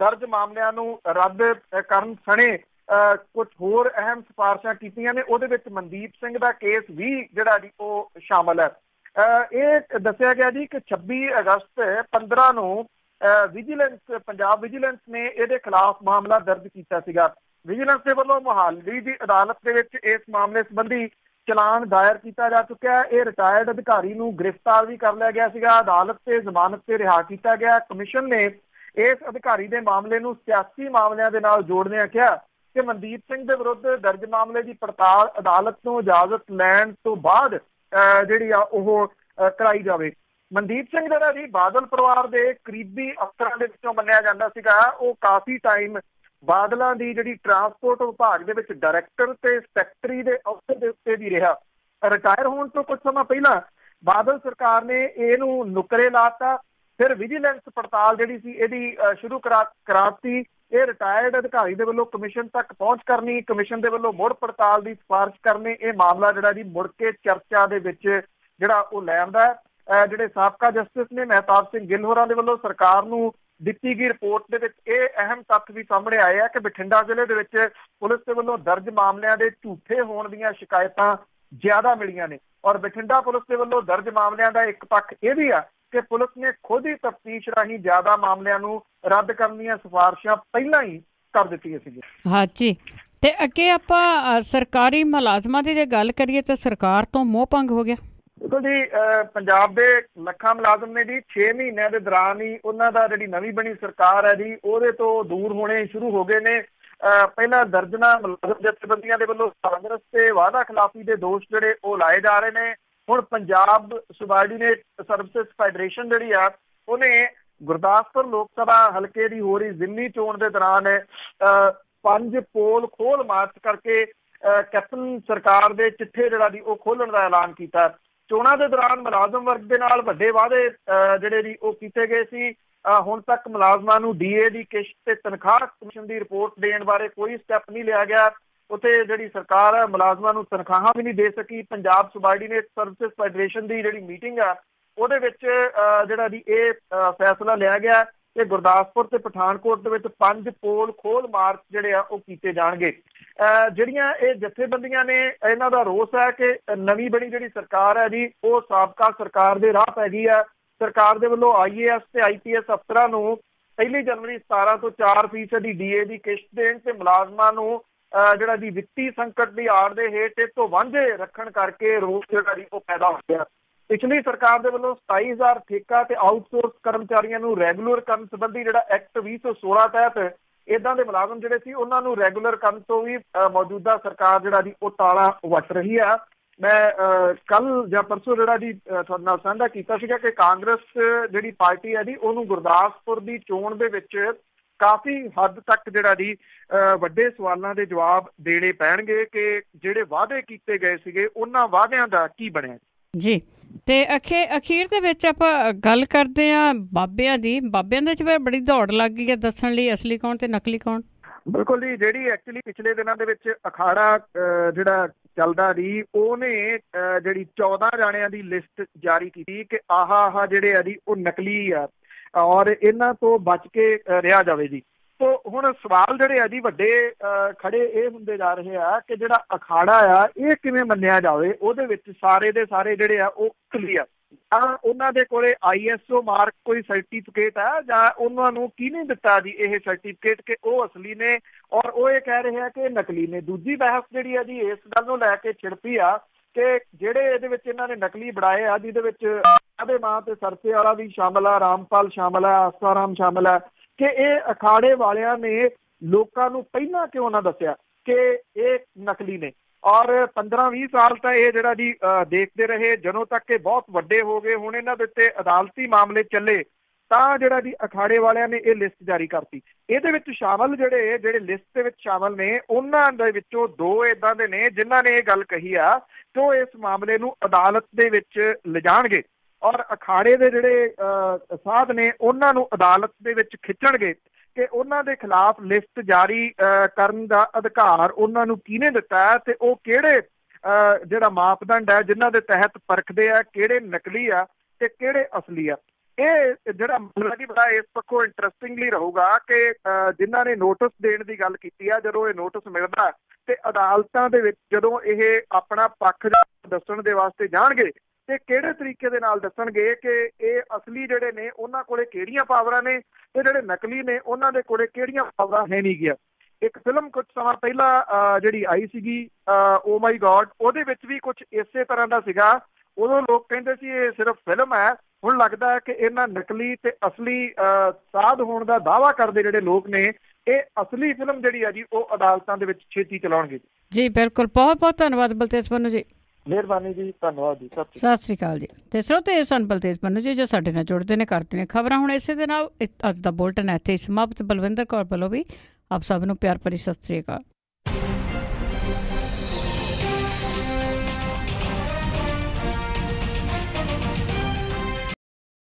ਦਰਜ ਮਾਮਲਿਆਂ ਨੂੰ ਰੱਦ ਕਰਨ ਸਣੇ ਕੁਝ ਹੋਰ ਅਹਿਮ ਸਿਫਾਰਿਸ਼ਾਂ ਕੀਤੀਆਂ ਨੇ। ਉਹਦੇ ਵਿੱਚ ਮਨਦੀਪ ਸਿੰਘ ਦਾ ਕੇਸ ਵੀ ਜਿਹੜਾ ਜੀ ਉਹ ਸ਼ਾਮਲ ਹੈ। ਇਹ ਦੱਸਿਆ ਗਿਆ ਜੀ ਕਿ 26 ਅਗਸਤ 15 ਨੂੰ ਪੰਜਾਬ ਵਿਜੀਲੈਂਸ ਨੇ ਇਹਦੇ ਖਿਲਾਫ ਮਾਮਲਾ ਦਰਜ ਕੀਤਾ ਸੀਗਾ। ਵਿਜੀਲੈਂਸ ਦੇ ਵੱਲੋਂ ਮੁਹਾਲੀ ਦੀ ਅਦਾਲਤ ਦੇ ਵਿੱਚ ਇਸ ਮਾਮਲੇ ਸੰਬੰਧੀ ਚਲਾਨ ਦਾਇਰ ਕੀਤਾ ਜਾ ਚੁੱਕਿਆ। ਇਹ ਰਿਟਾਇਰਡ ਅਧਿਕਾਰੀ ਨੂੰ ਗ੍ਰਿਫਤਾਰ ਵੀ ਕਰ ਲਿਆ ਗਿਆ ਸੀਗਾ, ਅਦਾਲਤ ਤੇ ਜ਼ਮਾਨਤ ਤੇ ਰਿਹਾ ਕੀਤਾ ਗਿਆ। ਕਮਿਸ਼ਨ ਨੇ ਇਸ ਅਧਿਕਾਰੀ ਦੇ ਮਾਮਲੇ ਨੂੰ ਸਿਆਸੀ ਮਾਮਲਿਆਂ ਦੇ ਨਾਲ ਜੋੜਦਿਆਂ ਕਿਹਾ ਕਿ ਮਨਦੀਪ ਸਿੰਘ ਦੇ ਵਿਰੁੱਧ ਦਰਜ ਮਾਮਲੇ ਦੀ ਪੜਤਾਲ ਅਦਾਲਤ ਤੋਂ ਇਜਾਜ਼ਤ ਲੈਣ ਤੋਂ ਬਾਅਦ ਜਿਹੜੀ ਆ ਉਹ ਕਰਾਈ ਜਾਵੇ। ਮਨਦੀਪ ਸਿੰਘ ਜਿਹੜਾ ਜੀ ਬਾਦਲ ਪਰਿਵਾਰ ਦੇ ਕਰੀਬੀ ਅਫਸਰਾਂ ਦੇ ਵਿੱਚੋਂ ਮੰਨਿਆ ਜਾਂਦਾ ਸੀਗਾ। ਉਹ ਕਾਫੀ ਟਾਈਮ ਬਾਦਲਾਂ ਦੀ ਜਿਹੜੀ ਟਰਾਂਸਪੋਰਟ ਵਿਭਾਗ ਦੇ ਵਿੱਚ ਡਾਇਰੈਕਟਰ ਤੇ ਸੈਕਟਰੀ ਦੇ ਅਹੁਦੇ ਦੇ ਉੱਤੇ ਵੀ ਰਿਹਾ। ਰਿਟਾਇਰ ਹੋਣ ਤੋਂ ਕੁਝ ਸਮਾਂ ਪਹਿਲਾਂ ਬਾਦਲ ਸਰਕਾਰ ਨੇ ਇਹਨੂੰ ਨੁਕਰੇ ਲਾਤਾ। ਫਿਰ ਵਿਜੀਲੈਂਸ ਪੜਤਾਲ ਜਿਹੜੀ ਸੀ ਇਹਦੀ ਸ਼ੁਰੂ ਕਰਾਤੀ। ਇਹ ਰਿਟਾਇਰਡ ਅਧਿਕਾਰੀ ਦੇ ਵੱਲੋਂ ਕਮਿਸ਼ਨ ਤੱਕ ਪਹੁੰਚ ਕਰਨੀ, ਕਮਿਸ਼ਨ ਦੇ ਵੱਲੋਂ ਮੁੜ ਪੜਤਾਲ ਦੀ ਸਿਫਾਰਿਸ਼ ਕਰਨੀ। ਇਹ ਮਾਮਲਾ ਜਿਹੜਾ ਜੀ ਮੁੜ ਕੇ ਚਰਚਾ ਦੇ ਵਿੱਚ ਜਿਹੜਾ ਉਹ ਲੈ ਆਉਂਦਾ। ਜਿਹੜੇ ਸਾਬਕਾ ਜਸਟਿਸ ਨੇ ਮਹਿਤਾਬ ਸਿੰਘ ਗਿੱਲ ਹੋਰਾਂ ਦੇ ਵੱਲੋਂ ਸਰਕਾਰ ਨੂੰ ਦਿੱਤੀ ਗਈ ਰਿਪੋਰਟ ਦੇ ਵਿੱਚ ਇਹ ਅਹਿਮ ਤੱਥ ਵੀ ਸਾਹਮਣੇ ਆਏ ਆ ਕਿ ਬਠਿੰਡਾ ਜ਼ਿਲ੍ਹੇ ਦੇ ਵਿੱਚ ਪੁਲਿਸ ਦੇ ਵੱਲੋਂ ਦਰਜ ਮਾਮਲਿਆਂ ਦੇ ਝੂਠੇ ਹੋਣ ਦੀਆਂ ਸ਼ਿਕਾਇਤਾਂ ਜ਼ਿਆਦਾ ਮਿਲੀਆਂ ਨੇ। ਔਰ ਬਠਿੰਡਾ ਪੁਲਿਸ ਦੇ ਵੱਲੋਂ ਦਰਜ ਮਾਮਲਿਆਂ ਦਾ ਇੱਕ ਪੱਖ ਇਹ ਵੀ ਆ ਕਿ ਪੁਲਿਸ ਨੇ ਖੁਦ ਹੀ ਤਫਤੀਸ਼ ਰਾਹੀਂ ਜ਼ਿਆਦਾ ਮਾਮਲਿਆਂ ਨੂੰ ਰੱਦ ਕਰਨ ਦੀਆਂ ਸਿਫਾਰਿਸ਼ਾਂ ਪਹਿਲਾਂ ਹੀ ਕਰ ਦਿੱਤੀਆਂ ਸੀਗੀਆਂ। ਹਾਂਜੀ, ਤੇ ਅੱਗੇ ਆਪਾਂ ਸਰਕਾਰੀ ਮੁਲਾਜ਼ਮਾਂ ਦੀ ਜੇ ਗੱਲ ਕਰੀਏ ਤਾਂ ਸਰਕਾਰ ਤੋਂ ਮੋਹ ਭੰਗ ਹੋ ਗਿਆ। ਦੇਖੋ ਜੀ, ਪੰਜਾਬ ਦੇ ਲੱਖਾਂ ਮੁਲਾਜ਼ਮ ਨੇ ਜੀ 6 ਮਹੀਨਿਆਂ ਦੇ ਦੌਰਾਨ ਹੀ ਉਹਨਾਂ ਦਾ ਜਿਹੜੀ ਨਵੀਂ ਬਣੀ ਸਰਕਾਰ ਹੈ ਜੀ ਉਹਦੇ ਤੋਂ ਦੂਰ ਹੋਣੇ ਸ਼ੁਰੂ ਹੋ ਗਏ ਨੇ। ਪਹਿਲਾਂ ਦਰਜਨਾਂ ਮੁਲਾਜ਼ਮ ਜਥੇਬੰਦੀਆਂ ਦੇ ਵੱਲੋਂ ਕਾਂਗਰਸ ਤੇ ਵਾਅਦਾ ਖਿਲਾਫੀ ਦੇ ਦੋਸ਼ ਜਿਹੜੇ ਉਹ ਲਾਏ ਜਾ ਰਹੇ ਨੇ। ਹੁਣ ਪੰਜਾਬ ਸੁਬਾਰਡੀਨੇਟ ਸਰਵਿਸਿਜ਼ ਫੈਡਰੇਸ਼ਨ ਜਿਹੜੀ ਆ ਉਹਨੇ ਗੁਰਦਾਸਪੁਰ ਲੋਕ ਸਭਾ ਹਲਕੇ ਦੀ ਹੋ ਰਹੀ ਜ਼ਿਮਨੀ ਚੋਣ ਦੇ ਦੌਰਾਨ 5 ਪੋਲ ਖੋਲ ਮਾਰਚ ਕਰਕੇ ਕੈਪਟਨ ਸਰਕਾਰ ਦੇ ਚਿੱਠੇ ਜਿਹੜਾ ਦੀ ਉਹ ਖੋਲਣ ਦਾ ਐਲਾਨ ਕੀਤਾ। ਚੋਣਾਂ ਦੇ ਦੌਰਾਨ ਮੁਲਾਜ਼ਮ ਵਰਗ ਦੇ ਨਾਲ ਵੱਡੇ ਵਾਅਦੇ ਜਿਹੜੇ ਦੀ ਉਹ ਕੀਤੇ ਗਏ ਸੀ। ਹੁਣ ਤੱਕ ਮੁਲਾਜ਼ਮਾਂ ਨੂੰ DA ਦੀ ਕਿਸ਼ਤ ਤੇ ਤਨਖਾਹ ਕਮਿਸ਼ਨ ਦੀ ਰਿਪੋਰਟ ਦੇਣ ਬਾਰੇ ਕੋਈ ਸਟੈਪ ਨਹੀਂ ਲਿਆ ਗਿਆ। ਉੱਥੇ ਜਿਹੜੀ ਸਰਕਾਰ ਹੈ ਮੁਲਾਜ਼ਮਾਂ ਨੂੰ ਤਨਖਾਹਾਂ ਵੀ ਨਹੀਂ ਦੇ ਸਕੀ। ਪੰਜਾਬ ਸੁਬਾਰਡੀਨੇਟ ਸਰਵਿਸਿਜ਼ ਫੈਡਰੇਸ਼ਨ ਦੀ ਜਿਹੜੀ ਮੀਟਿੰਗ ਆ ਉਹਦੇ ਵਿੱਚ ਜਿਹੜਾ ਦੀ ਇਹ ਫੈਸਲਾ ਲਿਆ ਗਿਆ ਕਿ ਗੁਰਦਾਸਪੁਰ ਤੇ ਪਠਾਨਕੋਟ ਦੇ ਵਿੱਚ 5 ਪੋਲ ਖੋਲ ਮਾਰਚ ਜਿਹੜੇ ਆ ਉਹ ਕੀਤੇ ਜਾਣਗੇ। ਜਿਹੜੀਆਂ ਇਹ ਜਥੇਬੰਦੀਆਂ ਨੇ ਇਹਨਾਂ ਦਾ ਰੋਸ ਹੈ ਕਿ ਨਵੀਂ ਬਣੀ ਜਿਹੜੀ ਸਰਕਾਰ ਹੈ ਜੀ ਉਹ ਸਾਬਕਾ ਸਰਕਾਰ ਦੇ ਰਾਹ ਪੈ ਗਈ ਹੈ। ਸਰਕਾਰ ਦੇ ਵੱਲੋਂ IAS ਤੇ IPS ਅਫਸਰਾਂ ਨੂੰ 1 ਜਨਵਰੀ 17 ਤੋਂ 4% ਡੀਏ ਦੀ ਕਿਸ਼ਤ ਦੇਣ ਤੇ ਮੁਲਾਜ਼ਮਾਂ ਨੂੰ ਜਿਹੜਾ ਦੀ ਵਿੱਤੀ ਸੰਕਟ ਦੀ ਆੜ ਦੇ ਹੇਠ ਇਸ ਤੋਂ ਵਾਂਝੇ ਰੱਖਣ ਕਰਕੇ ਰੋਸ ਜਿਹੜਾ ਜੀ ਉਹ ਪੈਦਾ ਹੋ ਗਿਆ। ਪਿਛਲੀ ਸਰਕਾਰ ਦੇ ਵੱਲੋਂ 27,000 ਠੇਕਾ ਤੇ ਆਊਟਸੋਰਸ ਕਰਮਚਾਰੀਆਂ ਨੂੰ ਰੈਗੂਲਰ ਕਰਨ ਸੰਬੰਧੀ ਜਿਹੜਾ ਐਕਟ 2016 ਤਹਿਤ ਇਦਾਂ ਦੇ ਮੁਲਾਜ਼ਮ ਜਿਹੜੇ ਸੀ ਉਹਨਾਂ ਨੂੰ ਰੈਗੂਲਰ ਕਰਨ ਤੋਂ ਵੀ ਮੌਜੂਦਾ ਸਰਕਾਰ ਜਿਹੜਾ ਜੀ ਉਹ ਤਾਲਾ ਵੱਟ ਰਹੀ ਆ। ਮੈਂ ਕੱਲ ਜਾਂ ਪਰਸੋਂ ਜਿਹੜਾ ਜੀ ਤੁਹਾਡੇ ਨਾਲ ਸਾਂਝਾ ਕੀਤਾ ਸੀਗਾ ਕਿ ਕਾਂਗਰਸ ਜਿਹੜੀ ਪਾਰਟੀ ਹੈ ਜੀ ਉਹਨੂੰ ਗੁਰਦਾਸਪੁਰ ਦੀ ਚੋਣ ਦੇ ਵਿੱਚ ਕਾਫੀ ਹੱਦ ਤੱਕ ਜਿਹੜਾ ਜੀ ਵੱਡੇ ਸਵਾਲਾਂ ਦੇ ਜਵਾਬ ਦੇਣੇ ਪੈਣਗੇ ਕਿ ਜਿਹੜੇ ਵਾਅਦੇ ਕੀਤੇ ਗਏ ਸੀਗੇ ਉਹਨਾਂ ਵਾਅਦਿਆਂ ਦਾ ਕੀ ਬਣਿਆ ਜੀ। ਤੇ ਅਖੀਰ ਦੇ ਵਿੱਚ ਆਪਾਂ ਗੱਲ ਕਰਦੇ ਹਾਂ ਬਾਬਿਆਂ ਦੀ। ਬਾਬਿਆਂ ਦੇ ਵਿੱਚ ਬੜੀ ਦੌੜ ਲੱਗ ਗਈ ਹੈ ਦੱਸਣ ਲਈ ਅਸਲੀ ਕੌਣ ਤੇ ਨਕਲੀ ਕੌਣ। ਬਿਲਕੁਲ ਜੀ, ਜਿਹੜੀ ਐਕਚੁਅਲੀ ਪਿਛਲੇ ਦਿਨਾਂ ਦੇ ਵਿੱਚ ਅਖਾੜਾ ਜਿਹੜਾ ਚੱਲਦਾ ਜੀ ਉਹਨੇ ਜਿਹੜੀ 14 ਜਾਣਿਆਂ ਦੀ ਲਿਸਟ ਜਾਰੀ ਕੀਤੀ ਕਿ ਆਹ ਜਿਹੜੇ ਆ ਜੀ ਉਹ ਨਕਲੀ ਆ ਔਰ ਇਹਨਾਂ ਤੋਂ ਬਚ ਕੇ ਰਿਹਾ ਜਾਵੇ ਜੀ। ਤੋ ਹੁਣ ਸਵਾਲ ਜਿਹੜੇ ਆ ਜੀ ਵੱਡੇ ਖੜੇ ਇਹ ਹੁੰਦੇ ਜਾ ਰਹੇ ਆ ਕਿ ਜਿਹੜਾ ਅਖਾੜਾ ਆ ਇਹ ਕਿਵੇਂ ਮੰਨਿਆ ਜਾਵੇ, ਉਹਦੇ ਵਿੱਚ ਸਾਰੇ ਦੇ ਸਾਰੇ ਜਿਹੜੇ ਆ ਉਹ ਕਲੀਅਰ ਆ, ਉਹਨਾਂ ਦੇ ਕੋਲੇ ISO ਮਾਰਕ ਕੋਈ ਸਰਟੀਫਿਕੇਟ ਆ ਜਾਂ ਉਹਨਾਂ ਨੂੰ ਕਿਹਨੇ ਦਿੱਤਾ ਜੀ ਇਹ ਸਰਟੀਫਿਕੇਟ ਕਿ ਉਹ ਅਸਲੀ ਨੇ ਔਰ ਉਹ ਇਹ ਕਹਿ ਰਹੇ ਆ ਕਿ ਨਕਲੀ ਨੇ। ਦੂਜੀ ਬਹਿਸ ਜਿਹੜੀ ਆ ਜੀ ਇਸ ਗੱਲ ਨੂੰ ਲੈ ਕੇ ਛਿੜਪੀ ਆ ਕਿ ਜਿਹੜੇ ਇਹਦੇ ਵਿੱਚ ਇਹਨਾਂ ਨੇ ਨਕਲੀ ਬਣਾਏ ਆ ਜਿਹਦੇ ਵਿੱਚ ਆਦੇ ਮਾਂ ਤੇ ਸਰਸੇ ਵਾਲਾ ਵੀ ਸ਼ਾਮਲ ਆ, ਰਾਮਪਾਲ ਸ਼ਾਮਲ ਆ, ਆਸਾਰਾਮ ਸ਼ਾਮਲ ਆ, ਕਿ ਇਹ ਅਖਾੜੇ ਵਾਲਿਆਂ ਨੇ ਲੋਕਾਂ ਨੂੰ ਪਹਿਲਾਂ ਕਿਉਂ ਨਾ ਦੱਸਿਆ ਕਿ ਇਹ ਨਕਲੀ ਨੇ। ਔਰ 15-20 ਸਾਲ ਤਾਂ ਇਹ ਜਿਹੜਾ ਜੀ ਦੇਖਦੇ ਰਹੇ ਜਦੋਂ ਤੱਕ ਇਹ ਬਹੁਤ ਵੱਡੇ ਹੋ ਗਏ। ਹੁਣ ਇਹਨਾਂ ਦੇ ਉੱਤੇ ਅਦਾਲਤੀ ਮਾਮਲੇ ਚੱਲੇ ਤਾਂ ਜਿਹੜਾ ਜੀ ਅਖਾੜੇ ਵਾਲਿਆਂ ਨੇ ਇਹ ਲਿਸਟ ਜਾਰੀ ਕਰਤੀ। ਇਹਦੇ ਵਿੱਚ ਸ਼ਾਮਲ ਜਿਹੜੇ ਲਿਸਟ ਦੇ ਵਿੱਚ ਸ਼ਾਮਲ ਨੇ ਉਹਨਾਂ ਦੇ ਵਿੱਚੋਂ 2 ਇੱਦਾਂ ਦੇ ਨੇ ਜਿਨ੍ਹਾਂ ਨੇ ਇਹ ਗੱਲ ਕਹੀ ਆ ਕਿ ਉਹ ਇਸ ਮਾਮਲੇ ਨੂੰ ਅਦਾਲਤ ਦੇ ਵਿੱਚ ਲਿਜਾਣਗੇ ਔਰ ਅਖਾੜੇ ਦੇ ਜਿਹੜੇ ਸਾਧ ਨੇ ਉਹਨਾਂ ਨੂੰ ਅਦਾਲਤ ਦੇ ਵਿੱਚ ਖਿੱਚਣਗੇ ਕਿ ਉਹਨਾਂ ਦੇ ਖਿਲਾਫ ਲਿਸਟ ਜਾਰੀ ਕਰਨ ਦਾ ਅਧਿਕਾਰ ਉਹਨਾਂ ਨੂੰ ਕਿਹਨੇ ਦਿੱਤਾ ਹੈ ਤੇ ਉਹ ਕਿਹੜੇ ਜਿਹੜਾ ਮਾਪਦੰਡ ਹੈ ਜਿਨ੍ਹਾਂ ਦੇ ਤਹਿਤ ਪਰਖਦੇ ਆ ਕਿਹੜੇ ਨਕਲੀ ਆ ਤੇ ਕਿਹੜੇ ਅਸਲੀ ਆ। ਇਹ ਜਿਹੜਾ ਮਾਮਲਾ ਜੀ ਬੜਾ ਇਸ ਪੱਖੋਂ ਇੰਟਰਸਟਿੰਗਲੀ ਰਹੂਗਾ ਕਿ ਜਿਨ੍ਹਾਂ ਨੇ ਨੋਟਿਸ ਦੇਣ ਦੀ ਗੱਲ ਕੀਤੀ ਆ ਜਦੋਂ ਇਹ ਨੋਟਿਸ ਮਿਲਦਾ ਤੇ ਅਦਾਲਤਾਂ ਦੇ ਵਿੱਚ ਜਦੋਂ ਇਹ ਆਪਣਾ ਪੱਖ ਦੱਸਣ ਦੇ ਵਾਸਤੇ ਜਾਣਗੇ ਤੇ ਕਿਹੜੇ ਤਰੀਕੇ ਦੇ ਨਾਲ ਦੱਸਣਗੇ ਕਿ ਇਹ ਅਸਲੀ ਜਿਹੜੇ ਨੇ ਉਹਨਾਂ ਕੋਲੇ ਕਿਹੜੀਆਂ ਪਾਵਰਾਂ ਨੇ ਤੇ ਜਿਹੜੇ ਨਕਲੀ ਨੇ ਉਹਨਾਂ ਦੇ ਕੋਲੇ ਕਿਹੜੀਆਂ ਪਾਵਰਾਂ ਹੈ ਨਹੀਂ ਗਿਆ। ਇੱਕ ਫਿਲਮ ਕੁਝ ਸਮਾਂ ਪਹਿਲਾਂ ਜਿਹੜੀ ਆਈ ਸੀਗੀ ਓ ਮਾਈ ਗॉड, ਉਹਦੇ ਵਿੱਚ ਵੀ ਕੁਝ ਇਸੇ ਤਰ੍ਹਾਂ ਦਾ ਸੀਗਾ। ਉਦੋਂ ਲੋਕ ਕਹਿੰਦੇ ਸੀ ਇਹ ਸਿਰਫ ਫਿਲਮ ਹੈ। ਹੁਣ ਲੱਗਦਾ ਹੈ ਕਿ ਇਹਨਾਂ ਨਕਲੀ ਤੇ ਅਸਲੀ ਸਾਧ ਹੋਣ ਦਾ ਦਾਅਵਾ ਕਰਦੇ ਜਿਹੜੇ ਲੋਕ ਨੇ ਇਹ ਅਸਲੀ ਫਿਲਮ ਜਿਹੜੀ ਆ ਜੀ ਉਹ ਅਦਾਲਤਾਂ ਦੇ ਵਿੱਚ ਛੇਤੀ ਚਲਾਉਣਗੇ। ਜੀ ਬਿਲਕੁਲ, ਬਹੁਤ ਬਹੁਤ ਧੰਨਵਾਦ ਬਲਤੇਜ ਪੰਨੂ ਜੀ। ਮਿਹਰਬਾਨੀ ਜੀ, ਧੰਨਵਾਦ ਜੀ, ਸਤਿ ਸ਼੍ਰੀ ਅਕਾਲ ਜੀ। ਤੇ ਸਰੋਤੇ ਸਨ ਬਲਤੇਜ ਪੰਨੂ ਜੀ ਜੋ ਸਾਡੇ ਨਾਲ ਜੁੜਦੇ ਨੇ, ਕਰਦੇ ਨੇ ਖਬਰਾਂ। ਹੁਣ ਇਸੇ ਦੇ ਨਾਲ ਅੱਜ ਦਾ ਬੁਲਟਨ ਇੱਥੇ ਹੀ ਸਮਾਪਤ। ਬਲਵਿੰਦਰ ਕੌਰ ਵੱਲੋਂ ਵੀ ਆਪ ਸਭ ਨੂੰ ਪਿਆਰ ਭਰੀ ਸਤਿ ਸ਼੍ਰੀ ਅਕਾਲ।